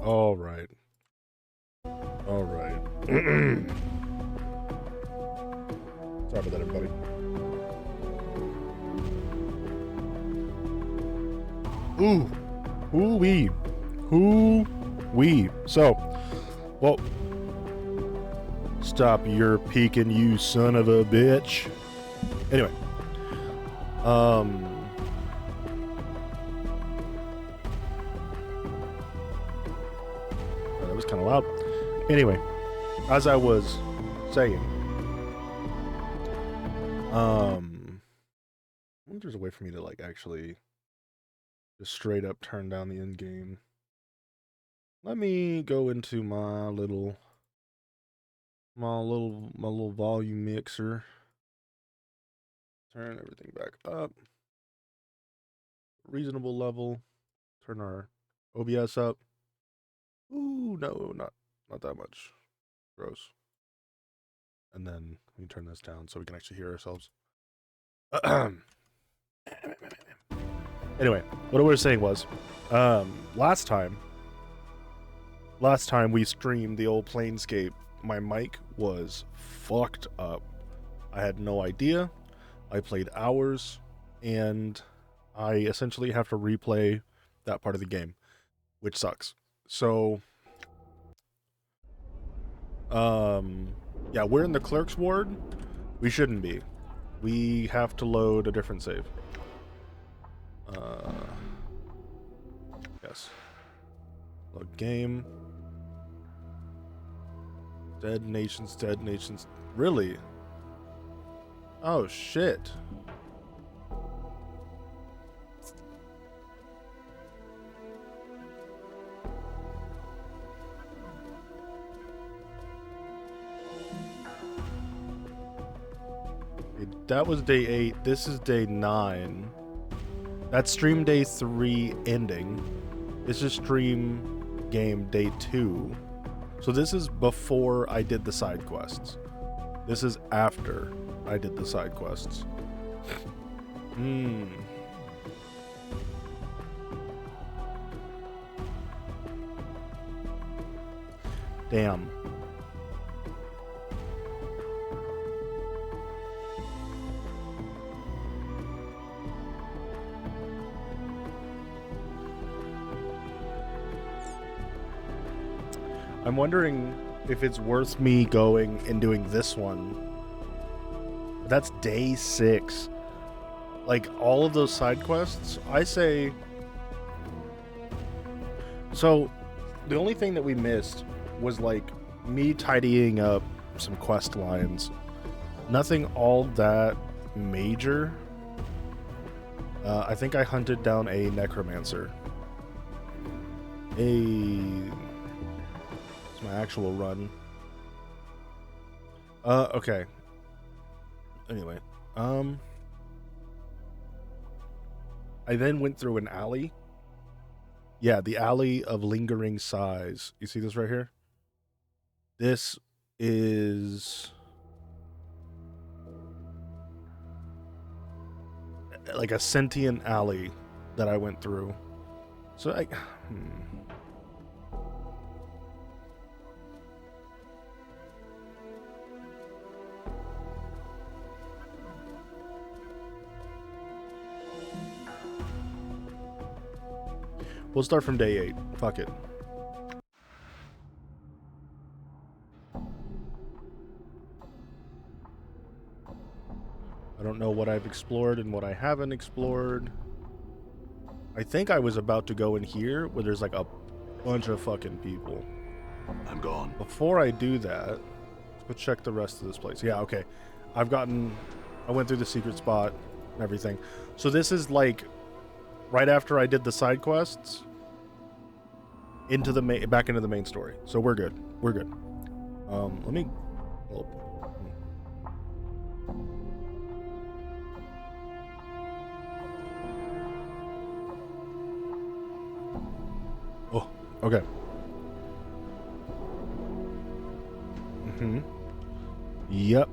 All right. All right. Sorry about that, everybody. Ooh. Ooh-wee. Ooh-wee. So, well, stop your peeking, you son of a bitch. Anyway. That was kind of loud. Anyway, as I was saying, I wonder if there's a way for me to like actually just straight up turn down the end game. Let me go into my little volume mixer. Turn everything back up. Reasonable level. Turn our OBS up. Ooh, no, not that much. Gross. And then we turn this down so we can actually hear ourselves. Anyway, what I was saying was, last time we streamed the old Planescape, my mic was fucked up. I had no idea. I played hours, and I essentially have to replay that part of the game, which sucks. So, yeah, we're in the clerk's ward. We shouldn't be. We have to load a different save. Yes. Load game. Dead nations. Really? Oh, shit. That was day 8. This is day 9. That's stream day 3 ending. This is stream game day 2. So this is before I did the side quests. This is after I did the side quests. Damn. I'm wondering if it's worth me going and doing this one. That's day 6. Like, all of those side quests, I say... So, the only thing that we missed was, like, me tidying up some quest lines. Nothing all that major. I think I hunted down a necromancer. My actual run. Okay. Anyway, I then went through an alley. Yeah, the alley of lingering sighs. You see this right here? This is like a sentient alley that I went through. So we'll start from day 8. Fuck it. I don't know what I've explored and what I haven't explored. I think I was about to go in here where there's like a bunch of fucking people. I'm gone. Before I do that, let's go check the rest of this place. Yeah, okay. I went through the secret spot and everything. So this is like right after I did the side quests into the back into the main story. So we're good. We're good. Let me Oh, okay. Yep.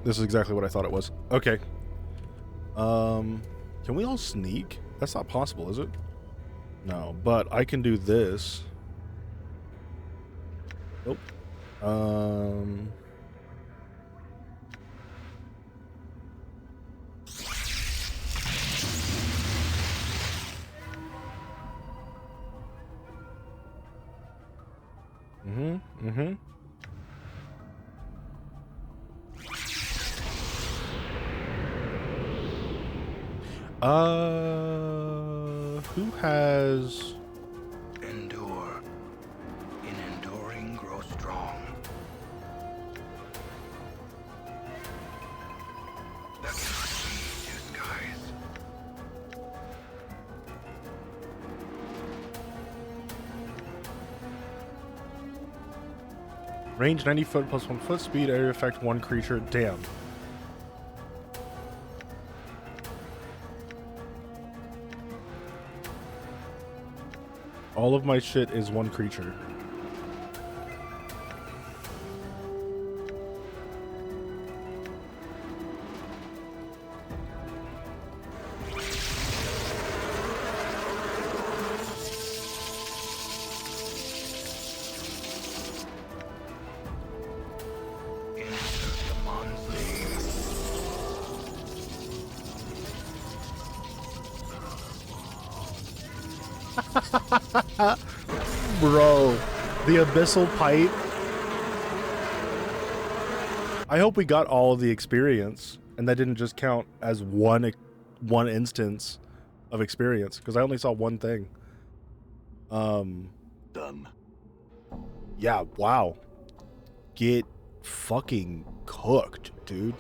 This is exactly what I thought it was. Okay. Can we all sneak? That's not possible, is it? No, but I can do this. Nope. Mm-hmm. Who has... Endure. In enduring, grow strong. That cannot be two skies. Range 90 foot plus 1 foot, speed, area effect, 1 creature. Damn. All of my shit is 1 creature. Bro, the Abyssal Pipe. I hope we got all of the experience, and that didn't just count as one instance of experience, because I only saw one thing. Done. Yeah, wow. Get fucking cooked, dude.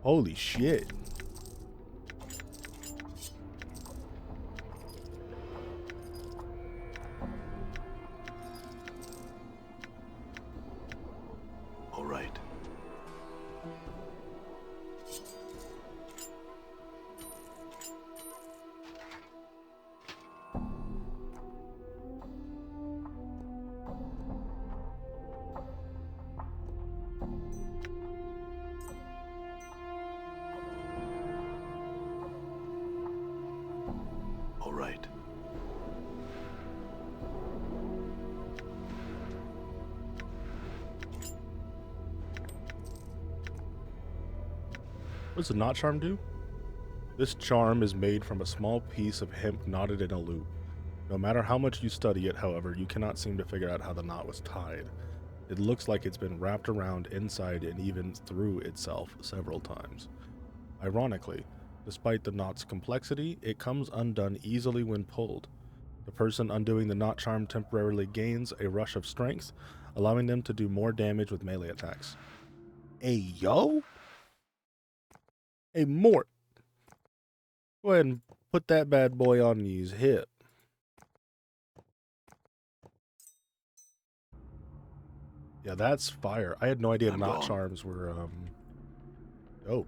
Holy shit. All right. All right. What does the knot charm do? This charm is made from a small piece of hemp knotted in a loop. No matter how much you study it, however, you cannot seem to figure out how the knot was tied. It looks like it's been wrapped around, inside, and even through itself several times. Ironically, despite the knot's complexity, it comes undone easily when pulled. The person undoing the knot charm temporarily gains a rush of strength, allowing them to do more damage with melee attacks. Hey, yo? Hey, Mort. Go ahead and put that bad boy on his hip. Yeah, that's fire. I had no idea knot charms were, dope.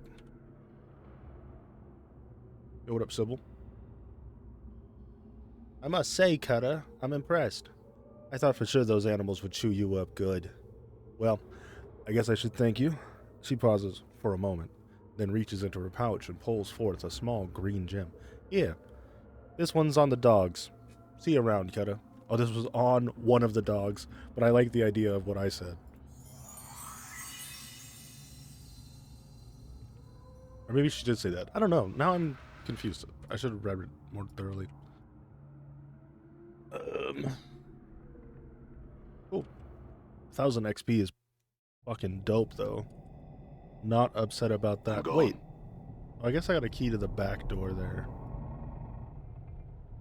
Yo, what up, Sybil? I must say, Cutter, I'm impressed. I thought for sure those animals would chew you up good. Well, I guess I should thank you. She pauses for a moment, then reaches into her pouch and pulls forth a small green gem. Here, this one's on the dogs. See you around, Cutter. Oh, this was on one of the dogs, but I like the idea of what I said. Or maybe she did say that. I don't know. Now I'm confused. I should have read it more thoroughly. Oh, 1000 XP is fucking dope, though. Not upset about that. Wait, I guess I got a key to the back door there.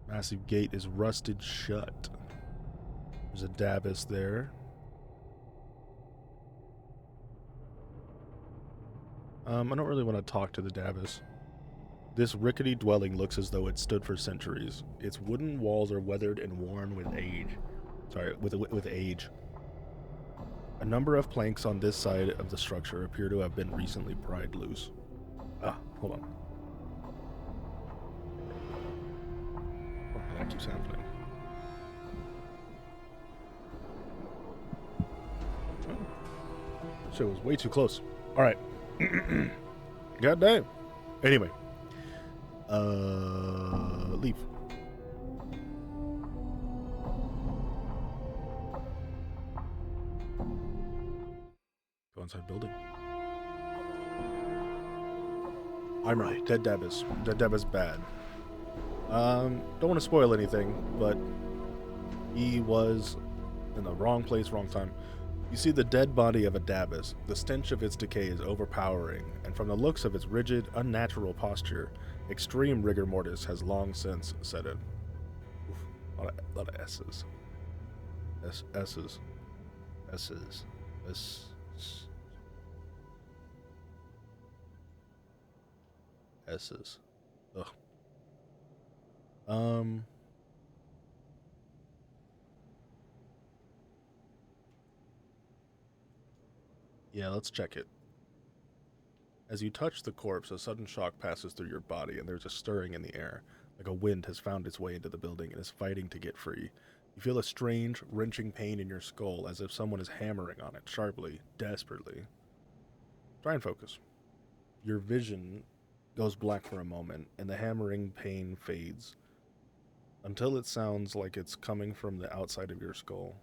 Massive gate is rusted shut. There's a Dabbus there. I don't really want to talk to the Dabbus. This rickety dwelling looks as though it stood for centuries. Its wooden walls are weathered and worn with age. Sorry, with age. A number of planks on this side of the structure appear to have been recently pried loose. Ah, hold on. Oh, that keeps happening. Oh. Shit was way too close. Alright. God damn. Anyway. Leave. inside building. I'm right. Dead Dabis. Dead Dabis bad. Don't want to spoil anything, but he was in the wrong place, wrong time. You see the dead body of a Dabis. The stench of its decay is overpowering, and from the looks of its rigid, unnatural posture, extreme rigor mortis has long since set in. Oof, a lot of S's. S's. S's. S. S's. Ugh. Yeah, let's check it. As you touch the corpse, a sudden shock passes through your body, and there's a stirring in the air, like a wind has found its way into the building and is fighting to get free. You feel a strange, wrenching pain in your skull, as if someone is hammering on it, sharply, desperately. Try and focus. Your vision goes black for a moment, and the hammering pain fades, until it sounds like it's coming from the outside of your skull.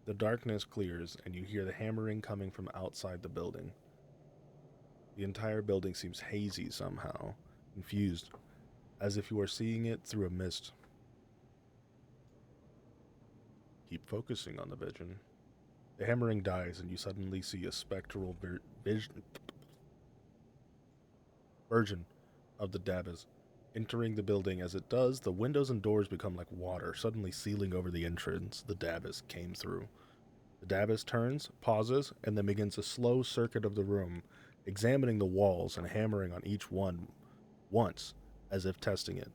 The darkness clears, and you hear the hammering coming from outside the building. The entire building seems hazy somehow, confused, as if you are seeing it through a mist. Keep focusing on the vision. The hammering dies, and you suddenly see a spectral version of the Dabis entering the building. As it does, the windows and doors become like water, suddenly sealing over the entrance the Dabis came through. The Dabis turns, pauses, and then begins a slow circuit of the room, examining the walls and hammering on each one once, as if testing it.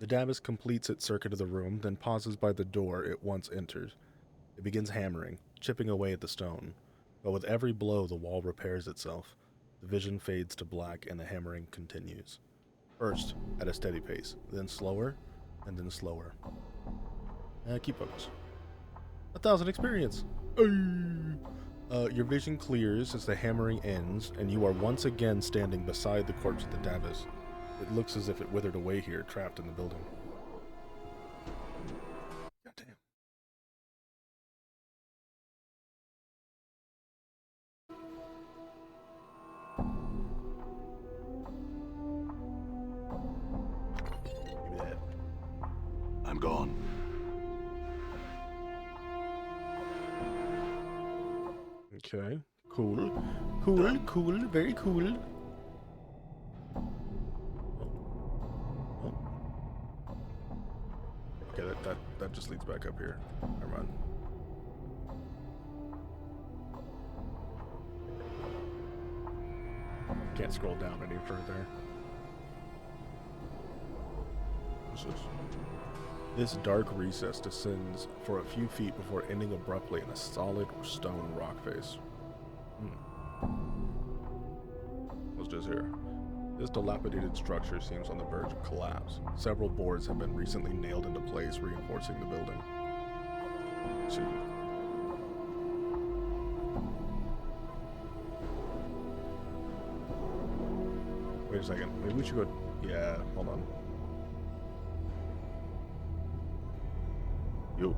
The Dabis completes its circuit of the room, then pauses by the door it once entered. It begins hammering, chipping away at the stone, but with every blow the wall repairs itself. The vision fades to black and the hammering continues. First, at a steady pace, then slower, and then slower. Keep focus. 1,000 experience! Your vision clears as the hammering ends, and you are once again standing beside the corpse of the Dabis. It looks as if it withered away here, trapped in the building. Goddamn. Give me that. I'm gone. Okay. Cool. Cool. Very cool. Okay, that just leads back up here. Never mind. Can't scroll down any further. What's this? This dark recess descends for a few feet before ending abruptly in a solid stone rock face. What's this here? This dilapidated structure seems on the verge of collapse. Several boards have been recently nailed into place, reinforcing the building. Let's see. Wait a second. Maybe we should go... Yeah, hold on. Yo.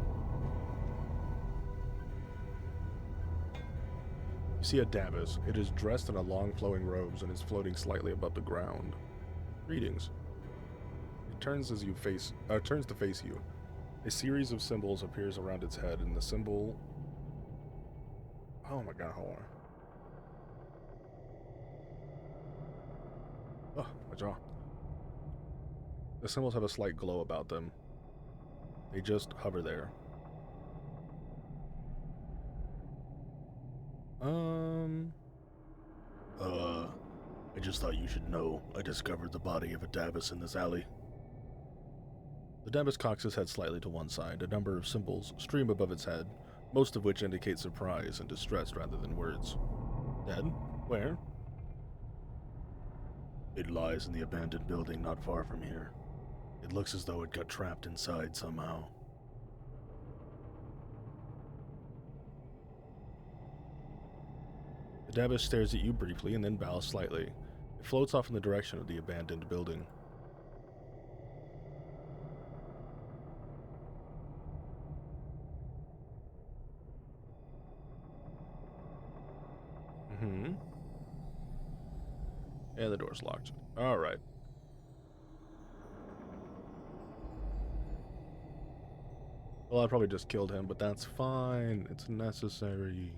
You see a Dabis. It is dressed in a long flowing robes and is floating slightly above the ground. Greetings. It turns to face you. A series of symbols appears around its head, and the symbol... Oh my god, hold on. Oh, my jaw. The symbols have a slight glow about them. They just hover there. I just thought you should know. I discovered the body of a Dabis in this alley. The Dabis cocks his head slightly to one side. A number of symbols stream above its head, most of which indicate surprise and distress rather than words. Dead? Where? It lies in the abandoned building not far from here. It looks as though it got trapped inside somehow. The Dabis stares at you briefly and then bows slightly. It floats off in the direction of the abandoned building. And the door's locked. Alright. Well, I probably just killed him, but that's fine. It's necessary.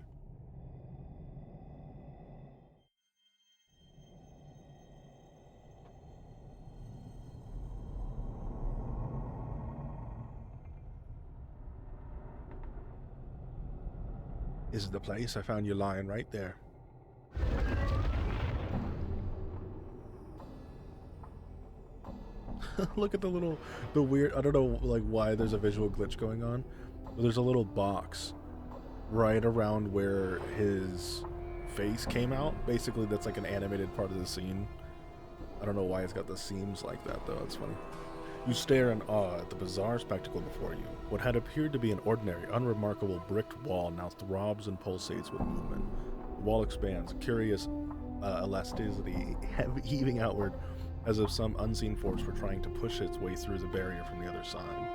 This is the place. I found you lying right there. Look at the weird, I don't know like why there's a visual glitch going on, but there's a little box right around where his face came out. Basically, that's like an animated part of the scene. I don't know why it's got the seams like that though, it's funny. You stare in awe at the bizarre spectacle before you. What had appeared to be an ordinary, unremarkable bricked wall now throbs and pulsates with movement. The wall expands, curious elasticity heaving outward as if some unseen force were trying to push its way through the barrier from the other side.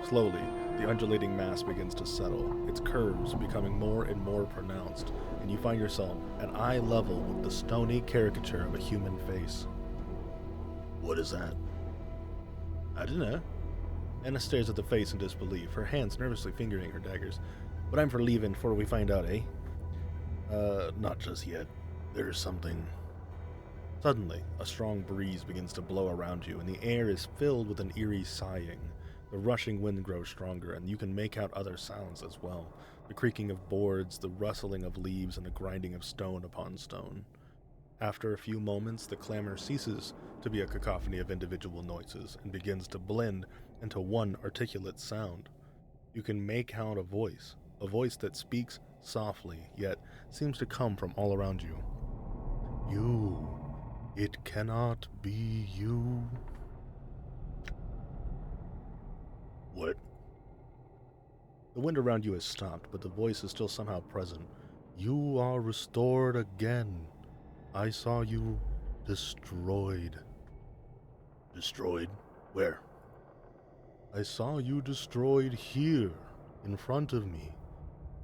Slowly, the undulating mass begins to settle, its curves becoming more and more pronounced, and you find yourself at eye level with the stony caricature of a human face. What is that? I don't know. Anna stares at the face in disbelief, her hands nervously fingering her daggers. But I'm for leaving before we find out, eh? Not just yet. There's something. Suddenly, a strong breeze begins to blow around you, and the air is filled with an eerie sighing. The rushing wind grows stronger, and you can make out other sounds as well. The creaking of boards, the rustling of leaves, and the grinding of stone upon stone. After a few moments, the clamor ceases to be a cacophony of individual noises and begins to blend into one articulate sound. You can make out a voice that speaks softly, yet seems to come from all around you. You. It cannot be you. What? The wind around you has stopped, but the voice is still somehow present. You are restored again. I saw you destroyed. Destroyed? Where? I saw you destroyed here, in front of me.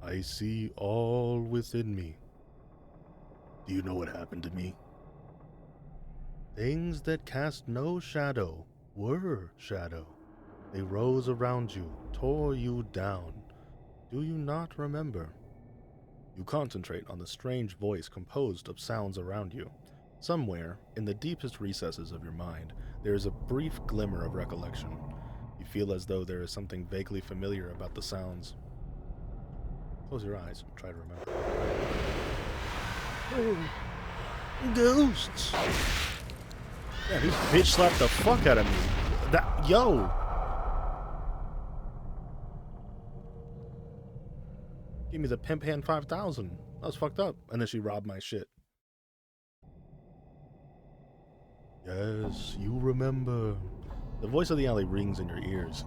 I see all within me. Do you know what happened to me? Things that cast no shadow were shadow. They rose around you, tore you down. Do you not remember? You concentrate on the strange voice composed of sounds around you. Somewhere, in the deepest recesses of your mind, there is a brief glimmer of recollection. You feel as though there is something vaguely familiar about the sounds. Close your eyes and try to remember. Oh, ghosts! Yeah, he bitch slapped the fuck out of me. Yo! Give me the Pimp Hand 5000. That was fucked up. And then she robbed my shit. Yes, you remember. The voice of the alley rings in your ears,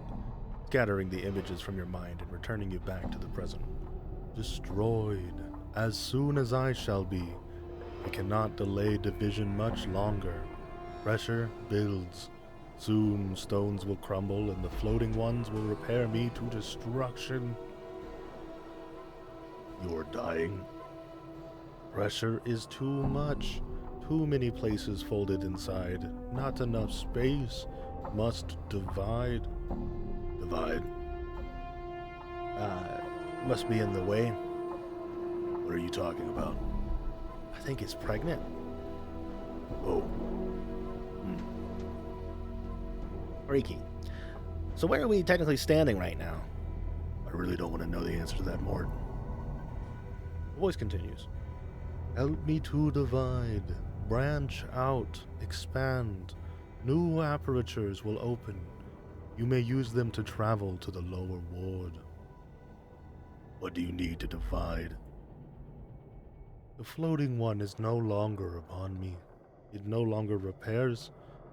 scattering the images from your mind and returning you back to the present. Destroyed, as soon as I shall be. I cannot delay division much longer. Pressure builds. Soon stones will crumble and the floating ones will repair me to destruction. You're dying. Pressure is too much. Too many places folded inside. Not enough space. Must divide. Divide? Must be in the way. What are you talking about? I think it's pregnant. Oh. Freaky. So where are we technically standing right now? I really don't want to know the answer to that, Mort. The voice continues. Help me to divide, branch out, expand. New apertures will open. You may use them to travel to the lower ward. What do you need to divide? The floating one is no longer upon me. It no longer repairs,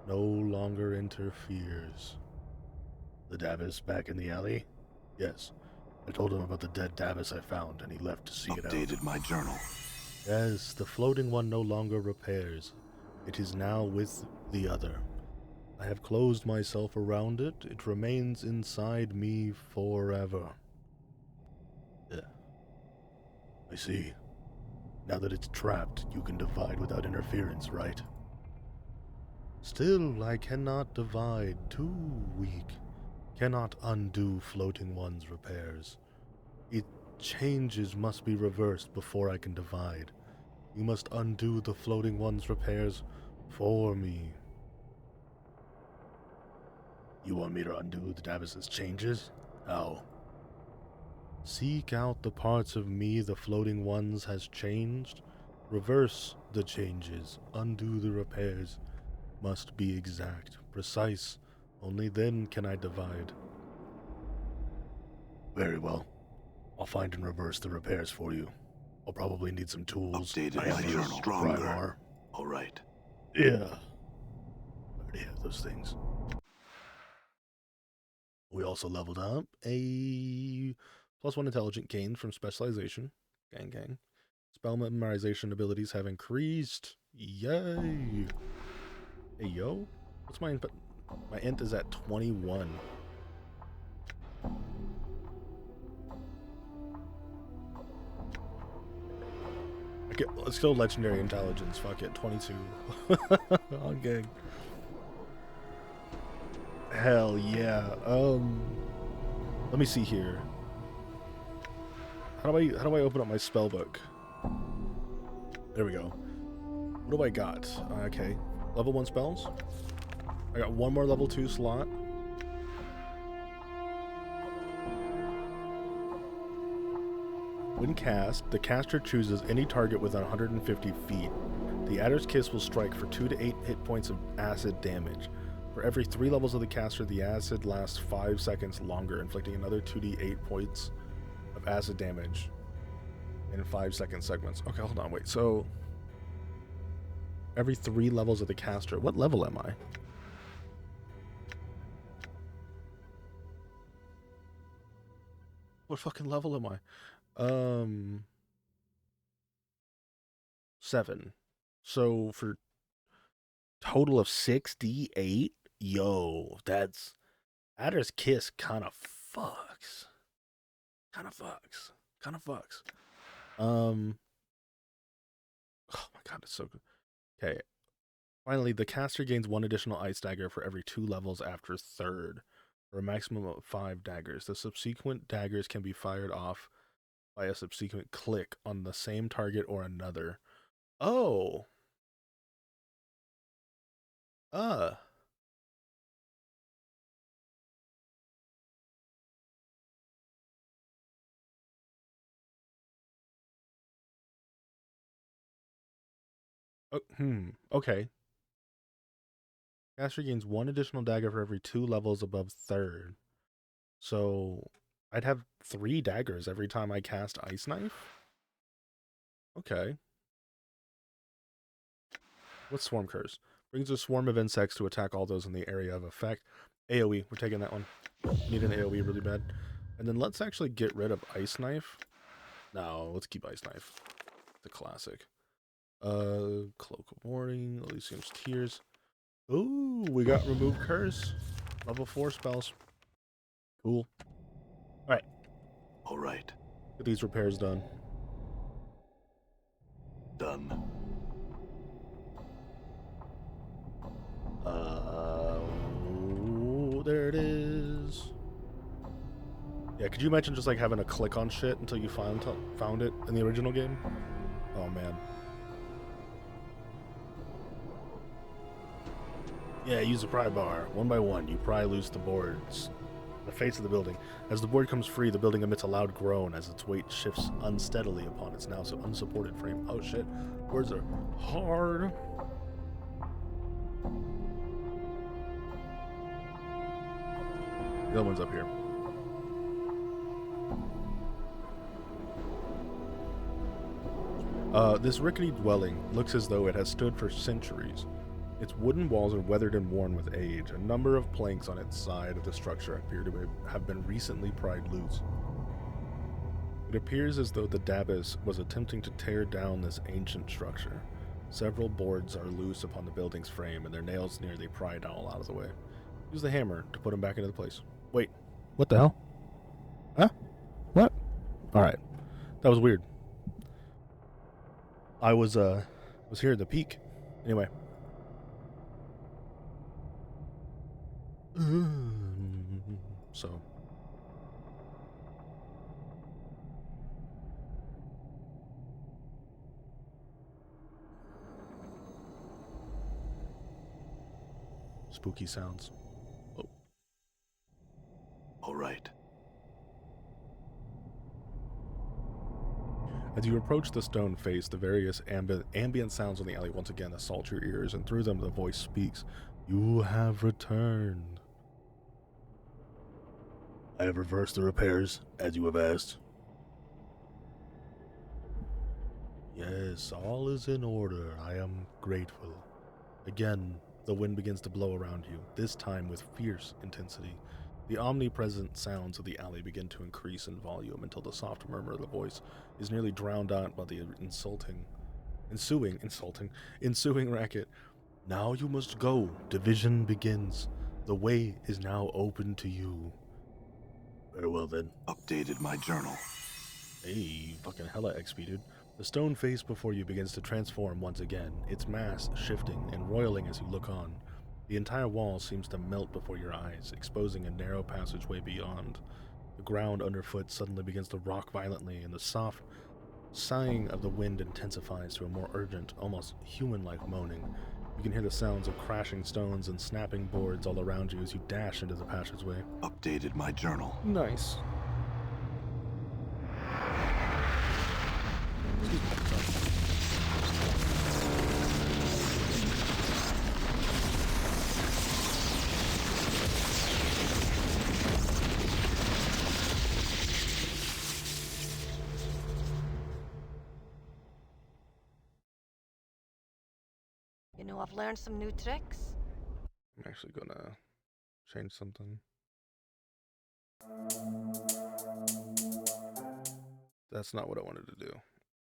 no longer interferes. The Davis back in the alley? Yes. I told him about the dead Davis I found, and he left to see it out. Updated my journal. Yes, the floating one no longer repairs. It is now with the other. I have closed myself around it. It remains inside me forever. Yeah. I see. Now that it's trapped, you can divide without interference, right? Still, I cannot divide. Too weak. Cannot undo floating one's repairs. It changes must be reversed before I can divide. You must undo the floating one's repairs for me. You want me to undo the Davis's changes? How? Seek out the parts of me the floating ones has changed. Reverse the changes. Undo the repairs. Must be exact, precise. Only then can I divide. Very well. I'll find and reverse the repairs for you. I'll probably need some tools. Updated I my journal. Stronger. All right. Yeah. I already have those things. We also leveled up a +1 intelligent gain from specialization. Gang. Spell memorization abilities have increased. Yay! Hey, yo. What's my input? My int is at 21. Okay, let's go legendary intelligence. Fuck it, 22. On gang. Hell yeah. Let me see here. How do I open up my spell book? There we go. What do I got? Okay. Level 1 spells. I got one more level 2 slot. When cast, the caster chooses any target within 150 feet. The Adder's Kiss will strike for 2 to 8 hit points of acid damage. For every 3 levels of the caster, the acid lasts 5 seconds longer, inflicting another 2d8 points of acid damage in 5-second segments. Okay, hold on, wait. So, every 3 levels of the caster. What level am I? What fucking level am I? 7. So, for total of 68? Yo, that's... Adder's Kiss kind of fucks. Oh my god, it's so good. Okay. Finally, the caster gains 1 additional ice dagger for every 2 levels after 3rd, for a maximum of 5 daggers. The subsequent daggers can be fired off by a subsequent click on the same target or another. Oh. Okay. Caster gains 1 additional dagger for every 2 levels above 3rd. So I'd have 3 daggers every time I cast Ice Knife? Okay. What's Swarm Curse? Brings a swarm of insects to attack all those in the area of effect. AoE, we're taking that one. Need an AoE really bad. And then let's actually get rid of Ice Knife. No, let's keep Ice Knife. The classic. Cloak of Warning, Elysium's Tears. Ooh, we got Remove Curse. Level 4 spells. Cool. All right. Get these repairs done. Done. There it is. Yeah, could you imagine just like having to click on shit until you found it in the original game? Oh man. Yeah, use the pry bar. 1 by 1, you pry loose the boards. The face of the building. As the board comes free, the building emits a loud groan as its weight shifts unsteadily upon its now so unsupported frame. Oh shit. Boards are hard. The other one's up here. This rickety dwelling looks as though it has stood for centuries. Its wooden walls are weathered and worn with age. A number of planks on its side of the structure appear to have been recently pried loose. It appears as though the Dabis was attempting to tear down this ancient structure. Several boards are loose upon the building's frame, and their nails nearly pried all out of the way. Use the hammer to put them back into place. Wait, what the hell? Huh? What? Alright. That was weird. I was here at the peak. Anyway. So. Spooky sounds. Oh. All right. As you approach the stone face, the various ambient sounds in the alley once again assault your ears, and through them the voice speaks. You have returned. I have reversed the repairs, as you have asked. Yes, all is in order. I am grateful. Again, the wind begins to blow around you, this time with fierce intensity. The omnipresent sounds of the alley begin to increase in volume until the soft murmur of the voice is nearly drowned out by the ensuing racket. Now you must go. Division begins. The way is now open to you. Very well then. Updated my journal. Hey, fucking hella XP, dude. The stone face before you begins to transform once again, its mass shifting and roiling as you look on. The entire wall seems to melt before your eyes, exposing a narrow passageway beyond. The ground underfoot suddenly begins to rock violently, and the soft sighing of the wind intensifies to a more urgent, almost human-like moaning. You can hear the sounds of crashing stones and snapping boards all around you as you dash into the passageway. Updated my journal. Nice. Excuse me. You know, I've learned some new tricks. I'm actually gonna change something. That's not what I wanted to do,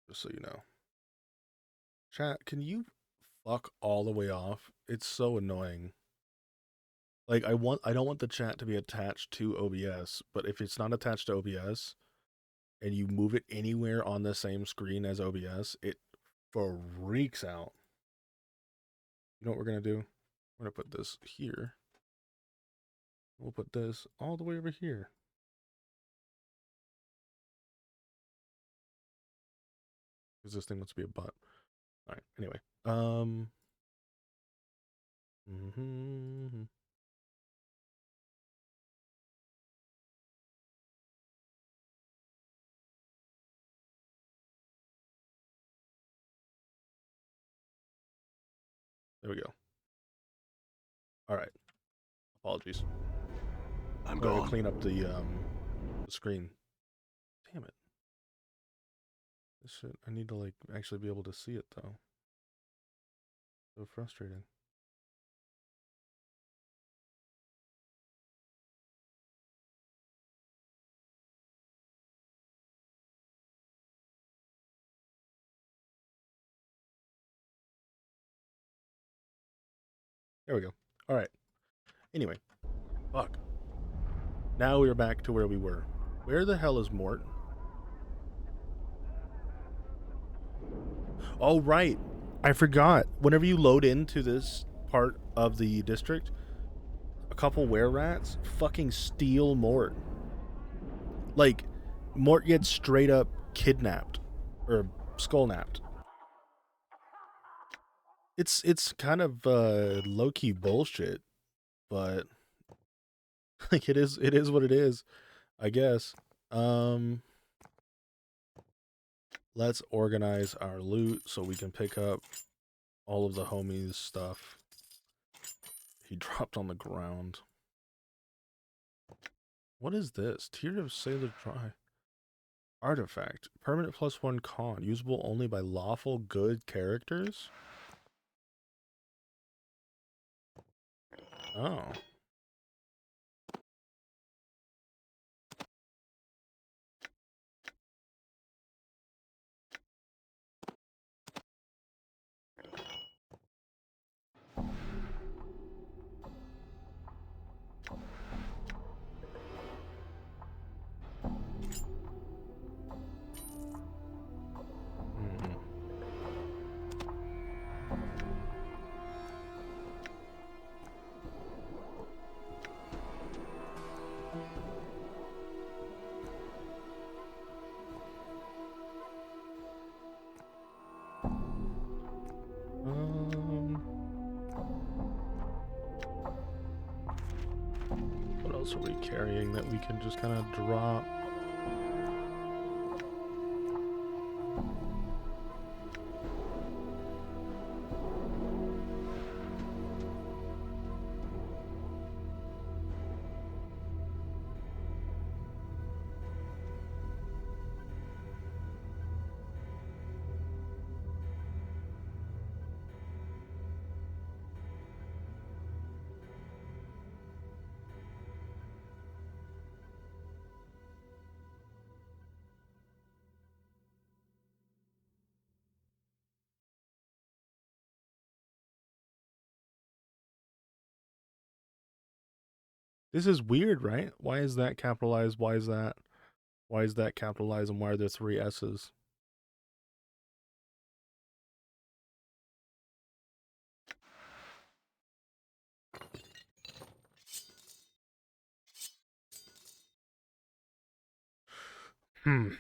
just so you know. Chat, can you fuck all the way off? It's so annoying. Like, I don't want the chat to be attached to OBS, but if it's not attached to OBS and you move it anywhere on the same screen as OBS, it freaks out. You know what we're gonna do? We're gonna put this here. We'll put this all the way over here. Because this thing wants to be a butt. Alright, anyway. There we go. Alright. Apologies. I'm Gotta gone. clean up the screen. Damn it. This shit, I need to like actually be able to see it though. So frustrating. There we go. Alright. Anyway. Fuck. Now we're back to where we were. Where the hell is Mort? Oh, right. I forgot. Whenever you load into this part of the district, a couple were-rats fucking steal Mort. Like, Mort gets straight up kidnapped. Or skull-napped. It's kind of low-key bullshit, but like it is what it is, I guess. Let's organize our loot so we can pick up all of the homies' stuff. He dropped on the ground. What is this? Tear of Sailor Dry. Artifact. Permanent +1 con. Usable only by lawful good characters? Oh. else are we carrying that we can just kind of drop? This is weird, right? Why is that capitalized? Why is that? Why is that capitalized? And why are there 3 S's? Hmm.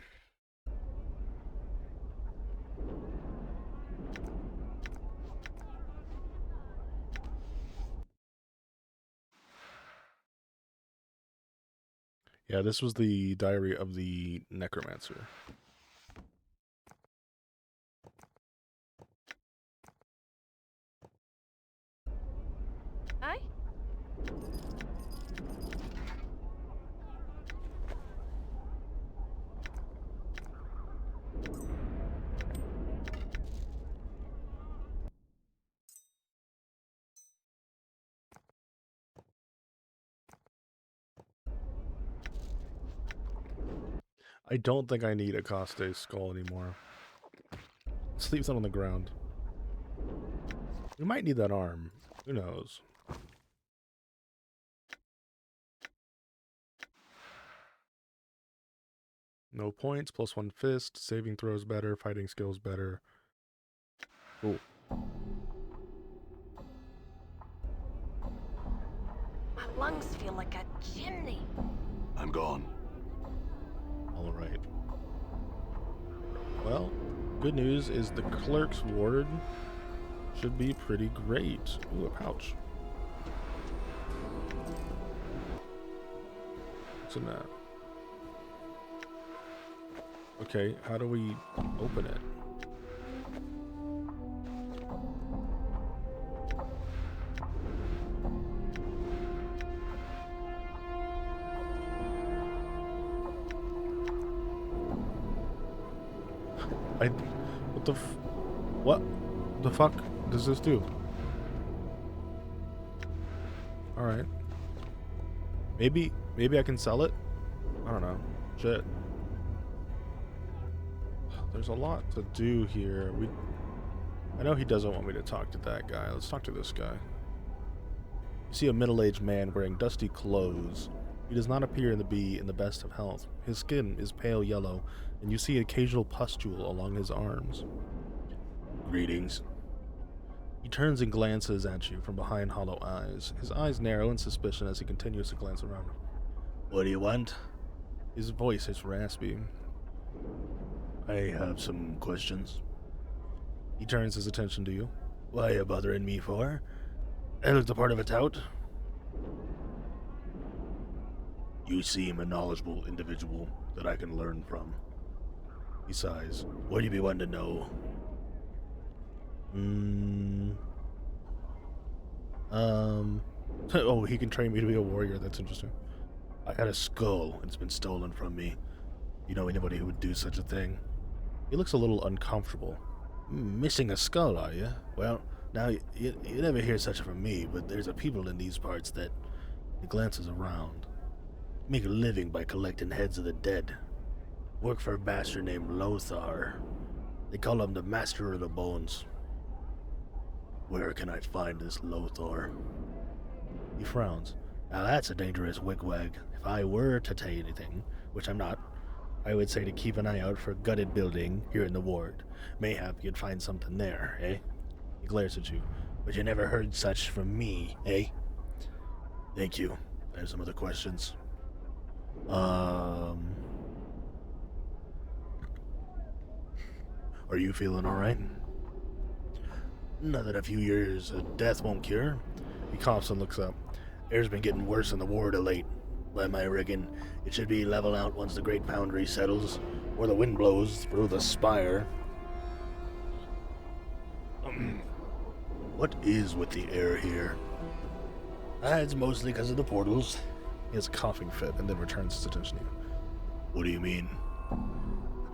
Yeah, this was the diary of the necromancer. Aye? I don't think I need a Coste skull anymore. Let's leave that on the ground. We might need that arm. Who knows? No points, +1 fist, saving throws better, fighting skills better. Cool. My lungs feel like a chimney. I'm gone. All right. Well, good news is the clerk's ward should be pretty great. Ooh, a pouch. What's in that? Okay, how do we open it? What the fuck does this do? Alright. Maybe I can sell it? I don't know. Shit. There's a lot to do here. I know he doesn't want me to talk to that guy. Let's talk to this guy. You see a middle-aged man wearing dusty clothes. He does not appear to be in the best of health. His skin is pale yellow, and you see an occasional pustule along his arms. Greetings. He turns and glances at you from behind hollow eyes. His eyes narrow in suspicion as he continues to glance around. What do you want? His voice is raspy. I have some questions. He turns his attention to you. Why are you bothering me for? I look the part of a tout. You seem a knowledgeable individual that I can learn from. He sighs. What do you be wanting to know? Oh, he can train me to be a warrior. That's interesting. I had a skull, and it's been stolen from me. You know anybody who would do such a thing? He looks a little uncomfortable. Missing a skull, are you? Well, now, you never hear such from me, but there's a people in these parts that... He glances around. Make a living by collecting heads of the dead. Work for a bastard named Lothar. They call him the Master of the Bones. Where can I find this Lothar? He frowns. Now that's a dangerous wigwag. If I were to tell you anything, which I'm not, I would say to keep an eye out for a gutted building here in the ward. Mayhap you'd find something there, eh? He glares at you. But you never heard such from me, eh? Thank you. I have some other questions. Are you feeling alright? Not that a few years of death won't cure. He coughs and looks up. Air's been getting worse in the ward of late. By my reckon, it should be level out once the Great Foundry settles, or the wind blows through the spire. What is with the air here? It's mostly because of the portals. He has a coughing fit and then returns his attention to you. What do you mean?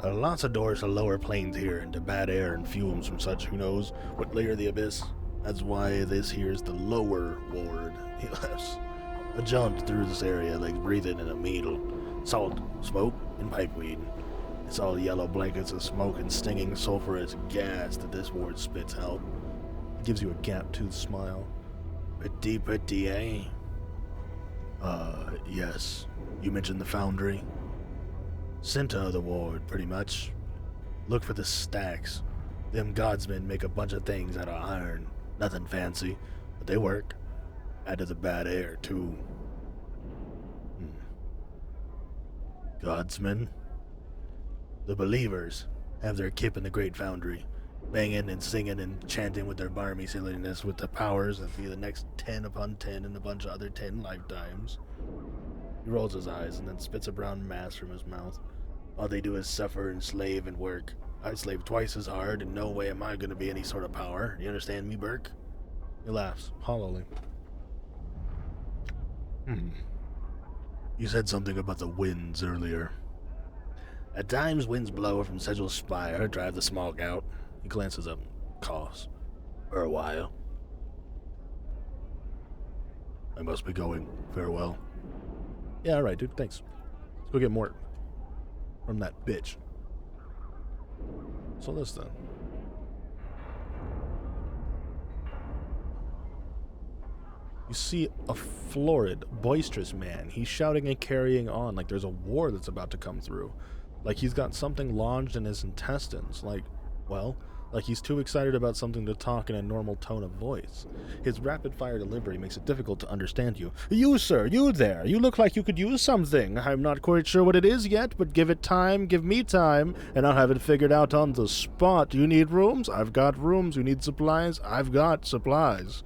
Lots of doors to lower planes here, into bad air and fumes from such who knows what layer of the abyss. That's why this here's the lower ward. He laughs. I jumped through this area like breathing in a needle. Salt, smoke, and pipeweed. It's all yellow blankets of smoke and stinging sulfurous gas that this ward spits out. He gives you a gap-toothed smile. Pretty, eh? Yes. You mentioned the foundry. Center of the ward, pretty much. Look for the stacks. Them godsmen make a bunch of things out of iron. Nothing fancy, but they work. Add to the bad air, too. Godsmen? The believers have their kip in the Great Foundry, banging and singing and chanting with their barmy silliness with the powers that be the next 10 upon 10 and a bunch of other 10 lifetimes. He rolls his eyes and then spits a brown mass from his mouth. All they do is suffer and slave and work. I slave twice as hard, and no way am I going to be any sort of power. You understand me, Burke? He laughs, hollowly. You said something about the winds earlier. At times, winds blow from Sigil's spire, drive the smog out. He glances up, coughs. For a while. I must be going. Farewell. Yeah, alright, dude, thanks. Let's go get more from that bitch. So this then. You see a florid, boisterous man. He's shouting and carrying on like there's a war that's about to come through. Like he's got something lodged in his intestines. Like he's too excited about something to talk in a normal tone of voice. His rapid-fire delivery makes it difficult to understand you. You, sir, you there. You look like you could use something. I'm not quite sure what it is yet, but give it time, give me time, and I'll have it figured out on the spot. You need rooms? I've got rooms. You need supplies? I've got supplies.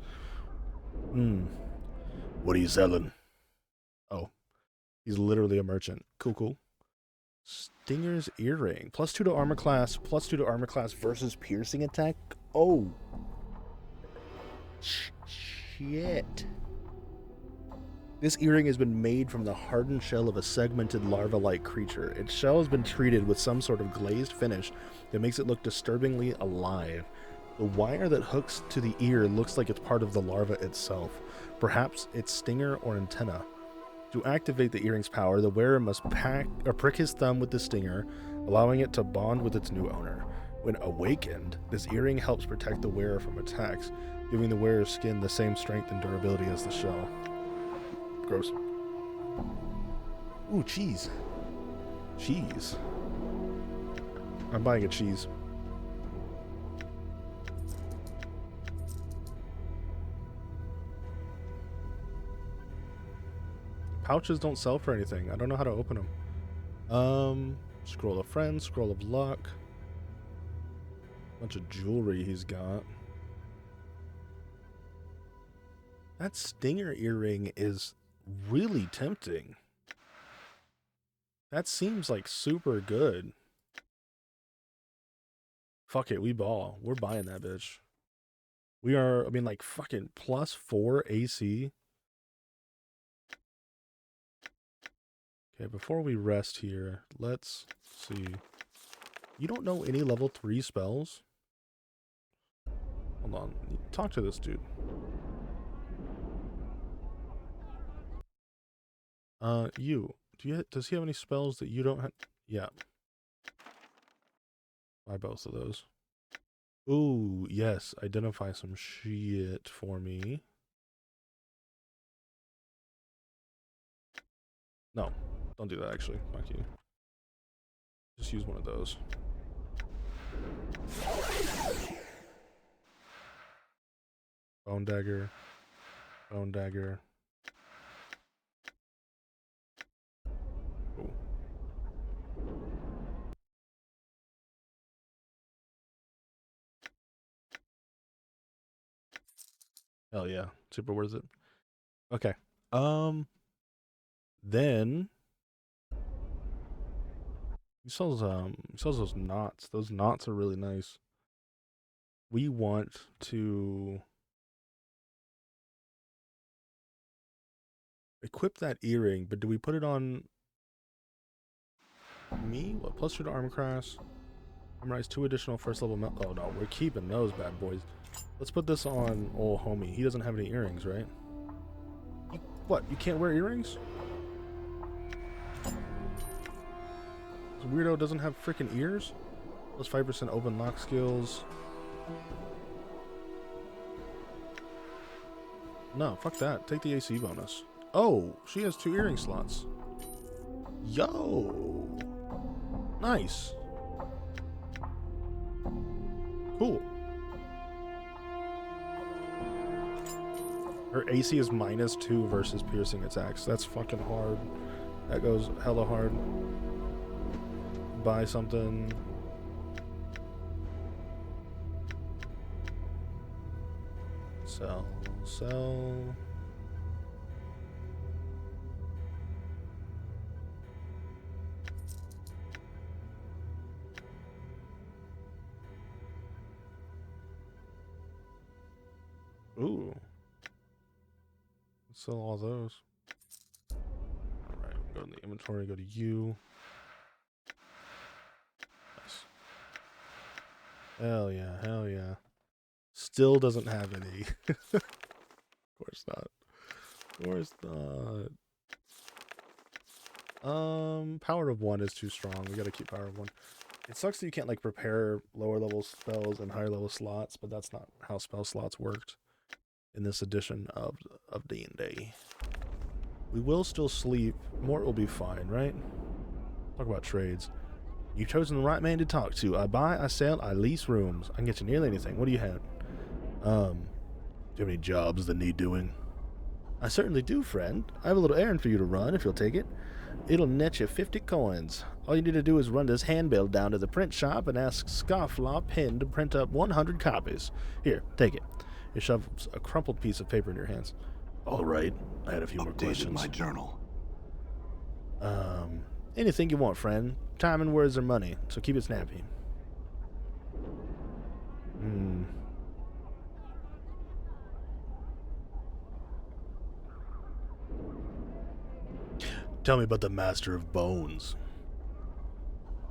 What are you selling? Oh, he's literally a merchant. Cool. Stinger's earring. +2 to armor class. +2 to armor class versus piercing attack. Oh. Shit. This earring has been made from the hardened shell of a segmented larva-like creature. Its shell has been treated with some sort of glazed finish that makes it look disturbingly alive. The wire that hooks to the ear looks like it's part of the larva itself. Perhaps its stinger or antenna. To activate the earring's power, the wearer must prick his thumb with the stinger, allowing it to bond with its new owner. When awakened, this earring helps protect the wearer from attacks, giving the wearer's skin the same strength and durability as the shell. Gross. Ooh, cheese. Cheese. I'm buying a cheese. Pouches don't sell for anything. I don't know how to open them. Scroll of friends, scroll of luck. Bunch of jewelry he's got. That stinger earring is really tempting. That seems like super good. Fuck it, we ball. We're buying that bitch. We are, I mean, like, fucking +4 AC. Okay, before we rest here, let's see. You don't know any level 3 spells? Hold on. Talk to this dude. Does he have any spells that you don't have? Yeah. Buy both of those. Ooh, yes. Identify some shit for me. No, don't do that, actually. Fuck you. Just use one of those. Bone dagger. Bone dagger. Cool. Hell yeah. Super worth it. Okay. Then he sells those knots. Those knots are really nice. We want to equip that earring, but do we put it on me? What, plus 2 to armor class? Memorize 2 additional first level oh no, we're keeping those bad boys. Let's put this on old homie. He doesn't have any earrings, right? What, you can't wear earrings? This weirdo doesn't have freaking ears? Plus 5% open lock skills. No, fuck that. Take the AC bonus. Oh, she has 2 earring slots. Yo! Nice. Cool. Her AC is -2 versus piercing attacks. That's fucking hard. That goes hella hard. Buy something. Sell. Sell. Ooh. Let's sell all those. Alright, go in the inventory, go to you. Nice. Hell yeah, hell yeah. Still doesn't have any. Of course not. Of course not. Power of 1 is too strong. We gotta keep power of 1. It sucks that you can't like prepare lower level spells and higher level slots, but that's not how spell slots worked in this edition of D&D. We will still sleep. Mort will be fine, right? Talk about trades. You've chosen the right man to talk to. I buy, I sell, I lease rooms. I can get you nearly anything. What do you have? Do you have any jobs that need doing? I certainly do, friend. I have a little errand for you to run, if you'll take it. It'll net you 50 coins. All you need to do is run this handbill down to the print shop and ask Scofflaw Pen to print up 100 copies. Here, take it. He shoves a crumpled piece of paper in your hands. All right. I had a few more questions. My journal. Anything you want, friend. Time and words are money, so keep it snappy. Tell me about the Master of Bones.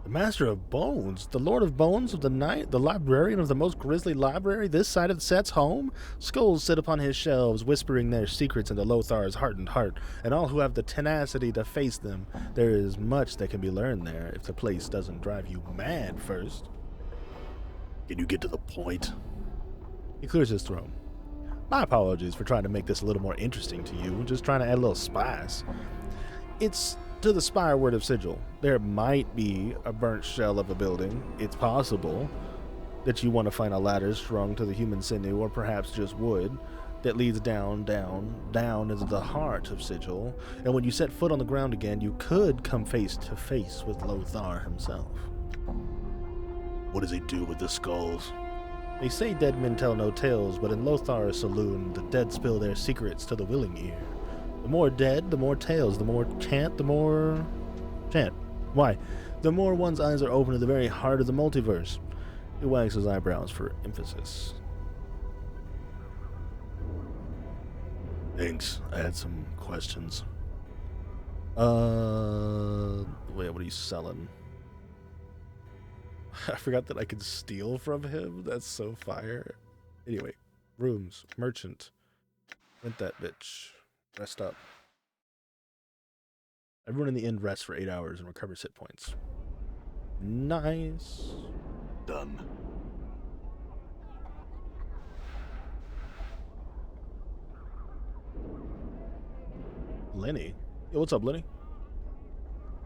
The Master of Bones? The Lord of Bones of the Night? The librarian of the most grisly library this side of the set's home? Skulls sit upon his shelves, whispering their secrets into Lothar's hardened heart, and all who have the tenacity to face them. There is much that can be learned there, if the place doesn't drive you mad first. Can you get to the point? He clears his throat. My apologies for trying to make this a little more interesting to you, just trying to add a little spice. It's to the spire word of Sigil. There might be a burnt shell of a building. It's possible that you want to find a ladder strung to the human sinew, or perhaps just wood, that leads down, down, down into the heart of Sigil. And when you set foot on the ground again, you could come face to face with Lothar himself. What does he do with the skulls? They say dead men tell no tales, but in Lothar's saloon, the dead spill their secrets to the willing ear. The more dead, the more tales. The more chant, the more chant. Why? The more one's eyes are open to the very heart of the multiverse. He wags his eyebrows for emphasis. Thanks. I had some questions. Wait, what are you selling? I forgot that I could steal from him. That's so fire. Anyway, rooms, merchant. Rent that bitch. Rest up. Everyone in the inn rests for 8 hours and recovers hit points. Nice. Done. Lenny? Yo, what's up, Lenny?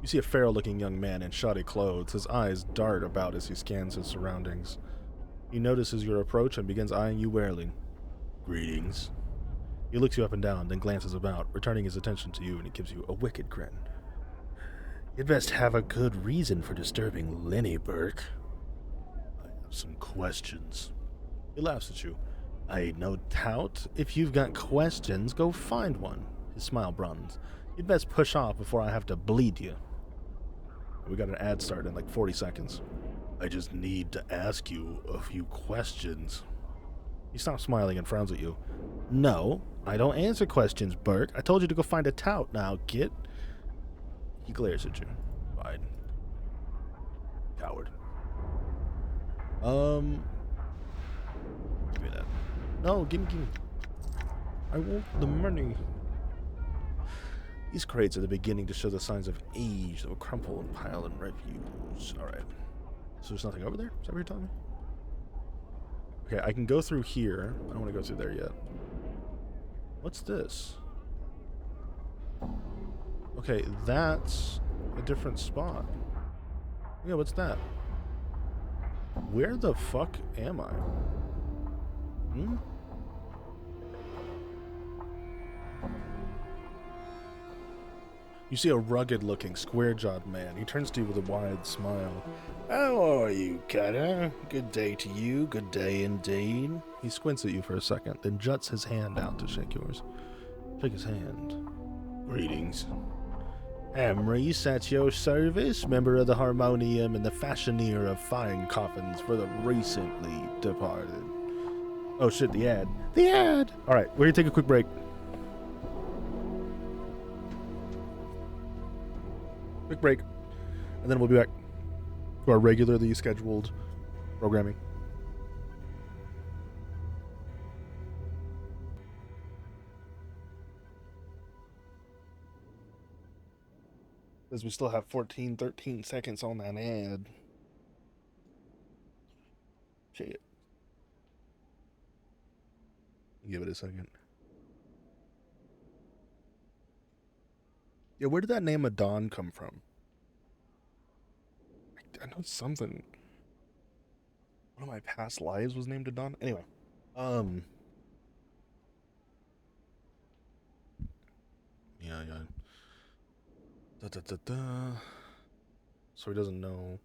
You see a feral-looking young man in shoddy clothes. His eyes dart about as he scans his surroundings. He notices your approach and begins eyeing you warily. Greetings. He looks you up and down, then glances about, returning his attention to you, and he gives you a wicked grin. You'd best have a good reason for disturbing Lenny, Burke. I have some questions. He laughs at you. I no doubt. If you've got questions, go find one. His smile broadens. You'd best push off before I have to bleed you. We got an ad start in like 40 seconds. I just need to ask you a few questions. He stops smiling and frowns at you. No, I don't answer questions, Burke. I told you to go find a tout now, git. He glares at you. Fine. Coward. Give me that. No, give me. I want the money. These crates are the beginning to show the signs of age that will crumple and pile in refuse. Alright. So there's nothing over there? Is that what you're telling me? Okay, I can go through here. I don't want to go through there yet. What's this? Okay, that's a different spot. Yeah, what's that? Where the fuck am I? Hmm? You see a rugged-looking, square-jawed man. He turns to you with a wide smile. How are you, Cutter? Good day to you. Good day indeed. He squints at you for a second, then juts his hand out to shake yours. Shake his hand. Greetings. Amrice, at your service, member of the Harmonium and the fashioneer of fine coffins for the recently departed. Oh shit, the ad. The ad! Alright, we're gonna take a quick break. Quick break. And then we'll be back to our regularly scheduled programming. Because we still have 13 seconds on that ad. Shit. Give it a second. Yeah, where did that name Adon come from? I know something. One of my past lives was named Adon. Anyway. Yeah. So he doesn't know